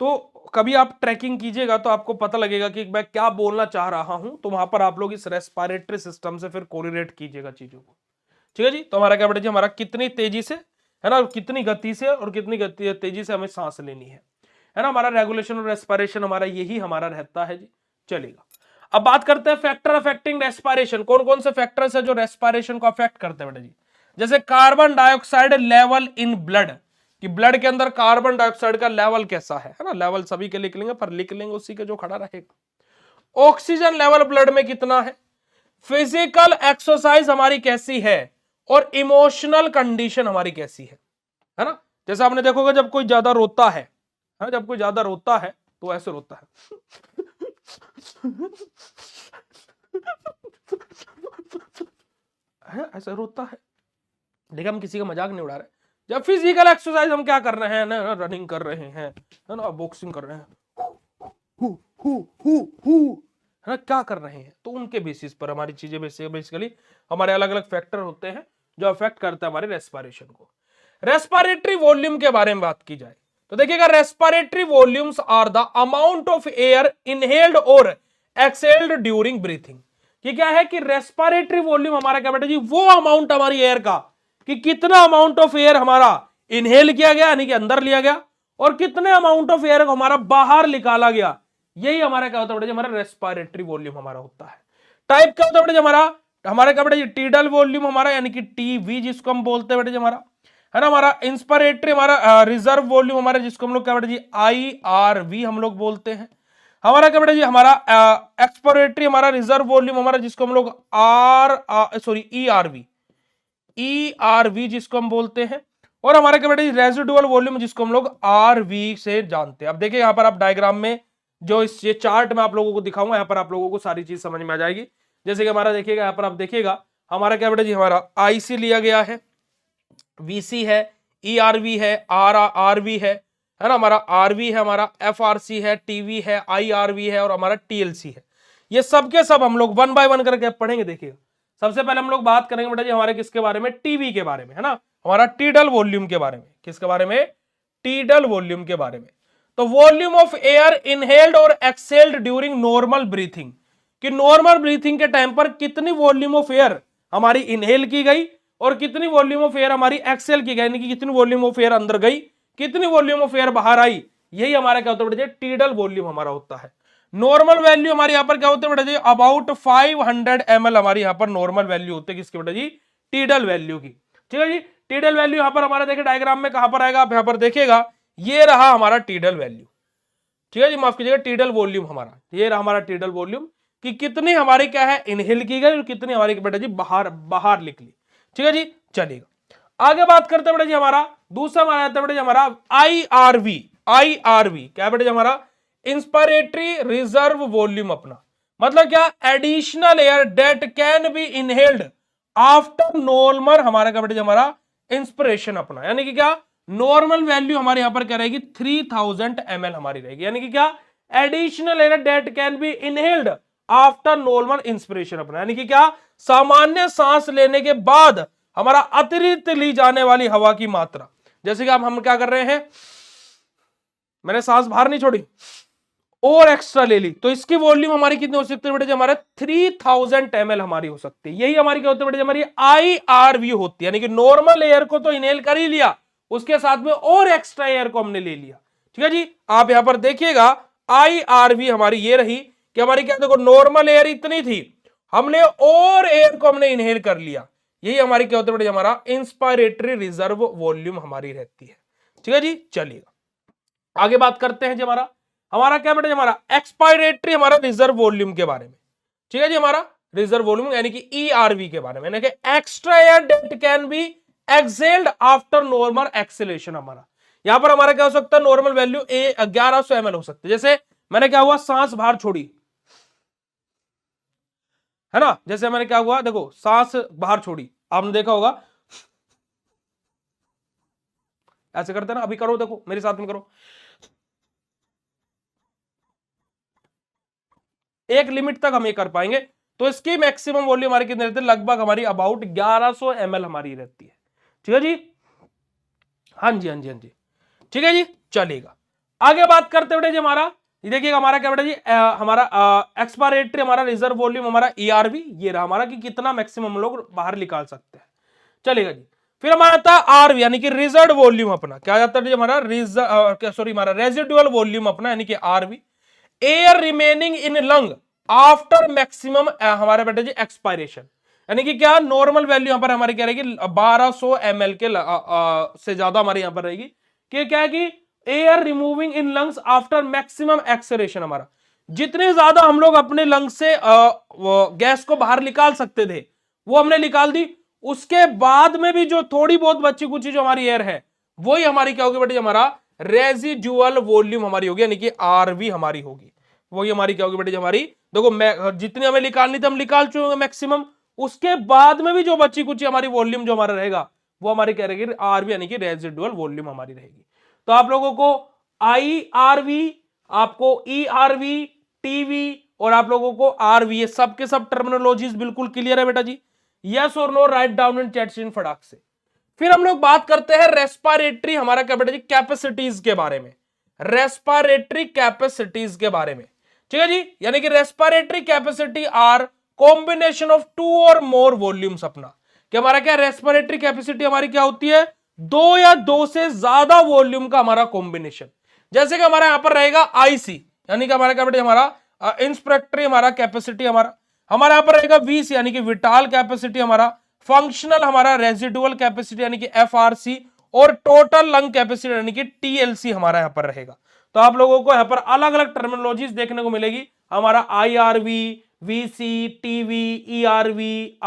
S1: तो कभी आप ट्रैकिंग कीजिएगा तो आपको पता लगेगा कि मैं क्या बोलना चाह रहा हूं, तो वहां पर आप लोग इस रेस्पिरेटरी सिस्टम से फिर कोरिलेट कीजिएगा चीजों को, ठीक है जी। तो हमारा क्या बेटा जी, हमारा कितनी तेजी से है ना, कितनी गति से और कितनी गति तेजी से हमें सांस लेनी है ना, हमारा रेगुलेशन और रेस्पिरेशन हमारा यही हमारा रहता है जी। चलेगा, अब बात करते हैं फैक्टर अफेक्टिंग रेस्पिरेशन, कौन कौन से फैक्टर्स है जो रेस्पिरेशन को अफेक्ट करते हैं बेटा जी। जैसे carbon dioxide level in blood, कि ब्लड के अंदर कार्बन डाइऑक्साइड का लेवल कैसा है ना, लेवल सभी के लिख लेंगे पर लिख लेंगे उसी के जो खड़ा रहेगा। ऑक्सीजन लेवल ब्लड में कितना है, फिजिकल एक्सरसाइज हमारी कैसी है, और इमोशनल कंडीशन हमारी कैसी है ना। जैसे आपने देखोगे जब कोई ज्यादा रोता है ना, जब कोई ज्यादा रोता है तो ऐसे रोता है ऐसे रोता है, देखिए हम किसी का मजाक नहीं उड़ा रहे। जब फिजिकल एक्सरसाइज हम क्या कर रहे हैं ना, रनिंग कर रहे हैं है ना, बॉक्सिंग कर रहे हैं, हु हु हु हु है ना, क्या कर रहे हैं, तो उनके बेसिस पर हमारी चीजें बेसिकली हमारे अलग अलग फैक्टर होते हैं जो अफेक्ट करते हैं हमारे रेस्पिरेशन को। रेस्पिरेटरी वॉल्यूम के बारे में बात की जाए तो देखिएगा, respiratory volumes are the amount of air inhaled और एक्सहेल्ड ड्यूरिंग ब्रीथिंग। ये क्या है कि रेस्पिरेटरी वॉल्यूम हमारा क्या बेटा जी, वो अमाउंट हमारी एयर का कि कितना अमाउंट ऑफ एयर हमारा इनहेल किया गया यानी कि अंदर लिया गया और कितने अमाउंट ऑफ एयर को हमारा बाहर निकाला गया, यही हमारा क्या होता है बेटा जी, हमारा रेस्पिरेटरी वॉल्यूम हमारा होता है। टाइप क्या होता है बेटा जी, हमारा हमारा क्या बेटा जी, टीडल वॉल्यूम हमारा यानी कि टीवी जिसको हम बोलते हैं बेटा जी हमारा, है ना, हमारा इंस्पिरेटरी हमारा रिजर्व वॉल्यूम हमारा जिसको हम लोग क्या बेटा जी IRV हम लोग बोलते हैं। हमारा क्या बेटा जी, हमारा एक्सपिरेटरी हमारा रिजर्व वॉल्यूम हमारा जिसको हम लोग ERV जिसको हम बोलते हैं, और हमारा क्या बेटा जी रेजिडुअल वॉल्यूम जिसको हम लोग RV से जानते हैं। अब देखिए यहां पर आप डायग्राम में जो ये चार्ट में आप लोगों को दिखाऊंगा, यहां पर आप लोगों को सारी चीज समझ में आ जाएगी। जैसे कि हमारा देखिएगा यहां पर आप देखिएगा हमारा क्या बेटा जी, हमारा IC लिया गया है, VC है, ERV है, RV है ना, हमारा RV है, हमारा FRC है, TV है, IRV है और हमारा TLC है। ये सब के सब हम लोग वन बाय वन करके पढ़ेंगे, देखिएगा सबसे पहले हम लोग बात करेंगे बेटा जी हमारे किसके बारे में, टीवी के बारे में, है ना, हमारा टीडल वॉल्यूम के बारे में। किसके बारे में, टीडल वॉल्यूम के बारे में। तो वॉल्यूम ऑफ एयर इनहेल्ड और एक्सहेल्ड ड्यूरिंग नॉर्मल ब्रीथिंग, कि नॉर्मल ब्रीथिंग के टाइम पर कितनी वॉल्यूम ऑफ एयर हमारी इनहेल की गई और कितनी वॉल्यूम ऑफ एयर हमारी एक्सहेल की गई, यानी कि कितनी वॉल्यूम ऑफ एयर अंदर गई, कितनी वॉल्यूम ऑफ एयर बाहर आई, यही हमारा क्या होता है बेटा जी, टीडल वॉल्यूम हमारा होता है। नॉर्मल वैल्यू हमारे यहां पर क्या होते हैं बेटा जी, अबाउट 500 ml हमारी यहां पर नॉर्मल वैल्यू होते हैं किसकी बेटा जी, टीडल वैल्यू की। ठीक है जी, टीडल वैल्यू यहां पर हमारा देखिए डायग्राम में कहां पर आएगा, आप यहां पर देखिएगा, ये रहा हमारा टीडल वैल्यू। ठीक है जी, माफ कीजिएगा, टीडल वॉल्यूम हमारा, ये रहा हमारा टीडल वॉल्यूम, कि कितनी हमारी क्या है, इनहेल की गई और कितनी हमारी बेटा जी बाहर बाहर निकली। ठीक है जी, चलिएगा आगे बात करते हैं बेटा जी, हमारा दूसरा हमारा आता है बेटा जी हमारा IRV। IRV क्या बेटा जी हमारा, इंस्पायरेटरी रिजर्व वॉल्यूम अपना, मतलब क्या, additional air date can be inhaled after normal हमारा क्या बेटा जी हमारा इंस्पिरेशन अपना, यानी कि क्या, नॉर्मल वैल्यू हमारे यहां पर क्या रहेगी, 3000 ml हमारी रहेगी, यानी कि क्या, additional air date can be inhaled after normal inspiration अपना, यानी कि क्या, सामान्य सांस लेने के बाद हमारा अतिरिक्त ली जाने वाली हवा की मात्रा, जैसे कि अब हम क्या कर रहे हैं, मैंने सांस बाहर नहीं छोड़ी और एक्स्ट्रा ले ली, तो इसकी वॉल्यूम हमारी कितनी हो सकती है बेटा जी, हमारे 3000 ml हमारी हो सकती है। यही हमारी क्या होती है बेटा जी, हमारी IRV होती है, यानी कि नॉर्मल एयर को तो इनहेल कर ही लिया, उसके साथ में और एक्स्ट्रा एयर को हमने ले लिया। ठीक है जी, आप यहां पर देखिएगा IRV हमारी ये रही कि हमारी क्या, देखो नॉर्मल एयर इतनी थी, हमने और एयर को हमने इनहेल कर लिया, यही हमारी क्या होती है बेटा जी, हमारा इंस्पायरेटरी रिजर्व वॉल्यूम हमारी रहती है। ठीक है जी, चलिएगा आगे बात करते हैं जी, हमारा क्या बेटा, हमारा एक्सपायरेटरी हमारा रिजर्व वॉल्यूम के बारे में। ठीक है जी, हमारा रिजर्व वॉल्यूम यानी कि ERV के बारे में, यानी कि extra air date can be exhaled after normal acceleration. हमारा यहां पर हमारा क्या हो सकता है, नॉर्मल वैल्यू 1100 ml हो सकती है। जैसे मैंने क्या हुआ, सांस बाहर छोड़ी, है ना, जैसे मैंने क्या हुआ, देखो सांस बाहर छोड़ी, आपने देखा होगा ऐसे करते ना, अभी करो, देखो मेरे साथ में करो, एक लिमिट तक हम ये कर पाएंगे, तो इसकी मैक्सिमम वॉल्यूम हमारी कितनी रहती है, लगभग हमारी अबाउट 1100 ml हमारी रहती है। ठीक है जी, हाँ जी, हाँ जी, हाँ जी, ठीक है जी, चलेगा आगे बात करते बेटे जी, हमारा ये देखिएगा, हमारा क्या बेटा जी, हमारा एक्सपायरेटरी हमारा रिजर्व वॉल्यूम हमारा ERV ये रहा हमारा, कि कितना मैक्सिमम हम लोग बाहर निकाल सकते हैं। चलेगा जी, फिर हमारा आता है RV, यानी कि रिजर्व वॉल्यूम अपना, क्या जाता है हमारा सॉरी हमारा रेजिडुअल वॉल्यूम अपना, यानी कि RV, air remaining in lung after maximum हमारे बेटे जी एक्सपायरेशन, यानी कि क्या, नॉर्मल वैल्यू यहां पर हमारी क्या रहेगी, 1200 ml के से ज्यादा हमारे यहां पर रहेगी, कि क्या है कि air removing in lungs after maximum acceleration, हमारा जितने ज्यादा हम लोग अपने लंग से गैस को बाहर निकाल सकते थे वो हमने निकाल दी, उसके बाद में भी जो थोड़ी बहुत बची कुछ जो हमारी एयर है वही हमारी क्या होगी बेटे, हमारा रेजिडुअल वॉल्यूम हमारी होगी, यानी कि RV हमारी होगी, वही हमारी क्या होगी बेटे, हमारी देखो जितनी हमें निकालनी थी हम निकाल चुके होंगे मैक्सिमम, उसके बाद में भी जो बची कुछ हमारी वॉल्यूम जो हमारा रहेगा वो हमारी क्या रहेगी, RV यानी कि रेजिडुअल वॉल्यूम हमारी रहेगी। तो आप लोगों को IRV, आपको ERV, TV और आप लोगों को RV, ये सब के सब टर्मिनोलॉजीज बिल्कुल क्लियर है बेटा जी, यस और no, write down in chat seen फटाक से। फिर हम लोग बात करते हैं रेस्पिरेटरी हमारा क्या बेटा जी, कैपेसिटीज के बारे में, रेस्पिरेटरी कैपेसिटीज के बारे में। ठीक है जी, यानी कि respiratory capacity are combination of 2 और मोर वॉल्यूम्स अपना, कि हमारा क्या रेस्पिरेटरी कैपेसिटी हमारी क्या होती है, 2 या 2 से ज्यादा वॉल्यूम का हमारा कॉम्बिनेशन। जैसे कि हमारा यहां पर रहेगा IC, यानी कि हमारा क्या बेटा हमारा इंस्पिरेटरी हमारा कैपेसिटी हमारा हमारा यहां पर रहेगा VC, यानी कि विटाल कैपेसिटी हमारा, फंक्शनल हमारा रेजिडुअल कैपेसिटी यानी कि FRC, और टोटल लंग कैपेसिटी यानी कि TLC हमारा यहां पर रहेगा। तो आप लोगों को यहां पर अलग अलग टर्मिनोलॉजीज देखने को मिलेगी, हमारा IRV, VC, TV, ERV,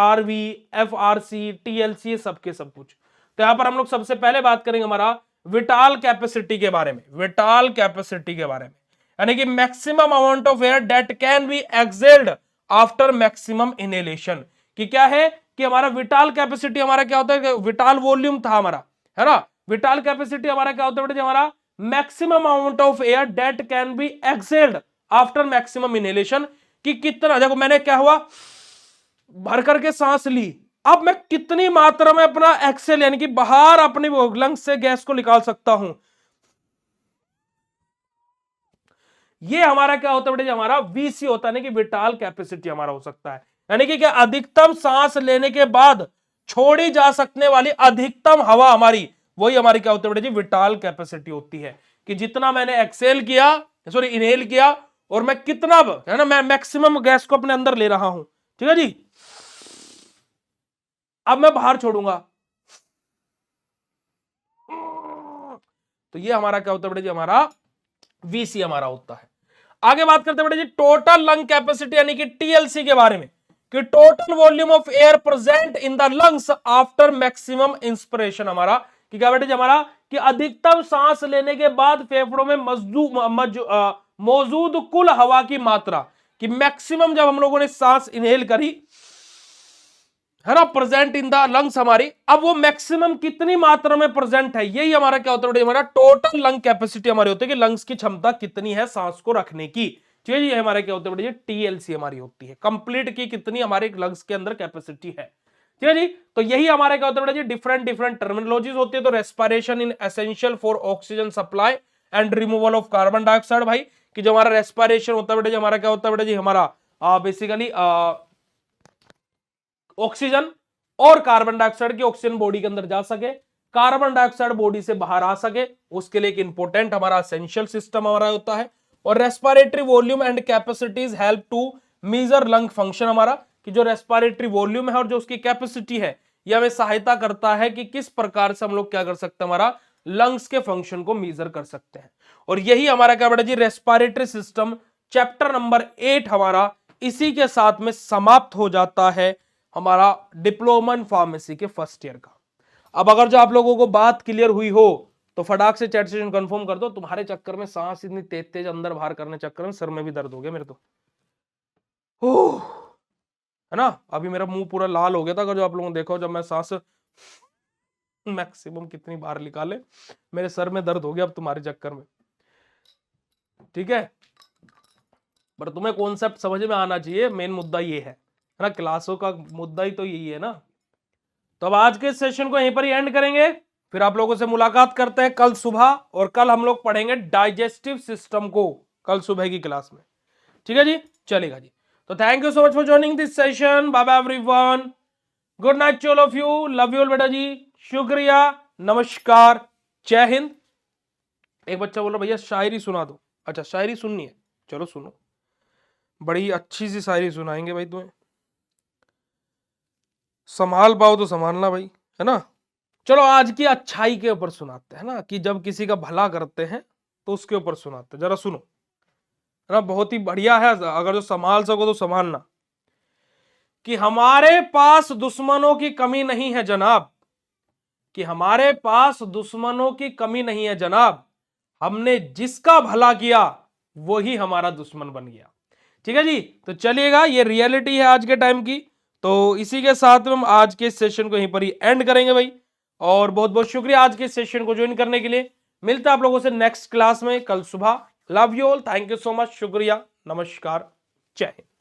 S1: RV, FRC, TLC, सबके सब कुछ। तो यहां पर हम लोग सबसे पहले बात करेंगे हमारा विटाल कैपेसिटी के बारे में, विटाल कैपेसिटी के बारे में, यानी कि maximum amount of air that can be exhaled after maximum inhalation, कि क्या है कि हमारा विटाल कैपेसिटी हमारा क्या होता है, विटाल वॉल्यूम था हमारा, है ना, विटाल कैपेसिटी हमारा क्या होता है बेटा, हमारा maximum amount of air that can be exhaled after maximum inhalation, कि कितना, देखो मैंने क्या हुआ, भर करके सांस ली, अब मैं कितनी मात्रा में अपना एक्सेल यानी कि बाहर अपने लंग्स से गैस को निकाल सकता हूं। ये हमारा क्या होता है बेटे, हमारा वीसी होता है, यानी कि विटाल कैपेसिटी हमारा हो सकता है। यानी कि क्या, अधिकतम सांस लेने के बाद छोड़ी जा सकने वाली अधिकतम हवा हमारी, वही हमारी क्या होती है बेटे जी, विटाल कैपेसिटी होती है। कि जितना मैंने एक्सेल किया, सॉरी इनहेल किया, और मैं कितना है ना, मैं मैक्सिमम गैस को अपने अंदर ले रहा हूं। ठीक है जी, अब मैं बाहर छोड़ूंगा, तो ये हमारा क्या होता है बेटे जी, हमारा वीसी हमारा होता है। आगे बात करते हैं बेटे जी टोटल लंग कैपेसिटी यानी कि टीएलसी के बारे में, कि total volume of air present in the lungs after maximum inspiration हमारा, कि क्या बेटे जी हमारा, कि अधिकतम सांस लेने के बाद फेफड़ों में मौजूद कुल हवा की मात्रा, कि मैक्सिमम जब हम लोगों ने सांस इनहेल करी है ना, प्रेजेंट इन द लंग्स हमारी, अब वो मैक्सिमम कितनी मात्रा में प्रेजेंट है, यही हमारा क्या होता है, हमारा टोटल लंग कैपेसिटी हमारी होती है, कि लंग्स की क्षमता कितनी है सांस को रखने की। ठीक है, ये हमारे क्या होता है, टीएलसी हमारी होती है, कंप्लीट की कितनी हमारे लंग्स के अंदर कैपेसिटी है। ठीक है जी, तो यही हमारे क्या होता है, डिफरेंट डिफरेंट टर्मिनोलॉजीज होती है। तो respiration in essential for oxygen supply and removal of carbon dioxide, भाई कि जो हमारा रेस्पिरेशन होता है बेटा जी, हमारा क्या होता है बेटा जी, हमारा बेसिकली ऑक्सीजन और कार्बन डाइऑक्साइड की ऑक्सीजन बॉडी के अंदर जा सके, कार्बन डाइऑक्साइड बॉडी से बाहर आ सके, उसके लिए एक इंपॉर्टेंट हमारा एसेंशियल सिस्टम हमारा होता है। और respiratory volume and capacities help to measure lung function हमारा, कि जो रेस्पिरेटरी वॉल्यूम है और जो उसकी कैपेसिटी है, ये हमें सहायता करता है कि किस प्रकार से हम लोग क्या कर सकते हैं, हमारा लंग्स के फंक्शन को मेजर कर सकते हैं। और यही हमारा क्या बेटा जी, रेस्पिरेटरी सिस्टम चैप्टर नंबर 8 हमारा इसी के साथ में समाप्त हो जाता है, हमारा डिप्लोमा इन फार्मेसी के फर्स्ट ईयर का। अब अगर जो आप लोगों को बात क्लियर हुई हो तो फटाक से चैट सेशन कंफर्म कर दो। तुम्हारे चक्कर में सांस इतनी तेज तेज अंदर बाहर करने चक्कर में सर में भी दर्द हो गया मेरे तो, है ना। अभी मेरा मुंह पूरा लाल हो गया था, अगर जो आप लोगों ने देखा हो, जब मैं सांस मैक्सिमम कितनी बाहर निकाले, मेरे सर में दर्द हो गया अब तुम्हारे चक्कर में। ठीक है, पर तुम्हें कॉन्सेप्ट समझ में आना चाहिए, मेन मुद्दा ये है ना, क्लासों का मुद्दा ही तो यही है ना। तो अब आज के सेशन को यहीं पर ही एंड करेंगे, फिर आप लोगों से मुलाकात करते हैं कल सुबह, और कल हम लोग पढ़ेंगे डाइजेस्टिव सिस्टम को, कल सुबह की क्लास में। ठीक है जी, चलेगा जी। तो thank you so much for joining this session, bye bye everyone, good night to all of you, love you all बेटा जी, शुक्रिया, नमस्कार, जय हिंद। एक बच्चा बोल रहा भैया शायरी सुना दो। अच्छा शायरी सुननी है, चलो सुनो, बड़ी अच्छी सी शायरी सुनाएंगे भाई तुम्हें, संभाल पाओ तो संभालना भाई, है ना। चलो आज की अच्छाई के ऊपर सुनाते हैं ना, कि जब किसी का भला करते हैं तो उसके ऊपर सुनाते हैं, जरा सुनो, है ना, बहुत ही बढ़िया है, अगर जो संभाल सको तो संभालना। कि हमारे पास दुश्मनों की कमी नहीं है जनाब, कि हमारे पास दुश्मनों की कमी नहीं है जनाब, हमने जिसका भला किया वही हमारा दुश्मन बन गया। ठीक है जी, तो चलिएगा, ये रियलिटी है आज के टाइम की। तो इसी के साथ में हम आज के सेशन को यहीं पर ही एंड करेंगे भाई, और बहुत बहुत शुक्रिया आज के सेशन को ज्वाइन करने के लिए। मिलता है आप लोगों से नेक्स्ट क्लास में कल सुबह। Love you all, thank you so much, शुक्रिया, नमस्कार, जय हिंद।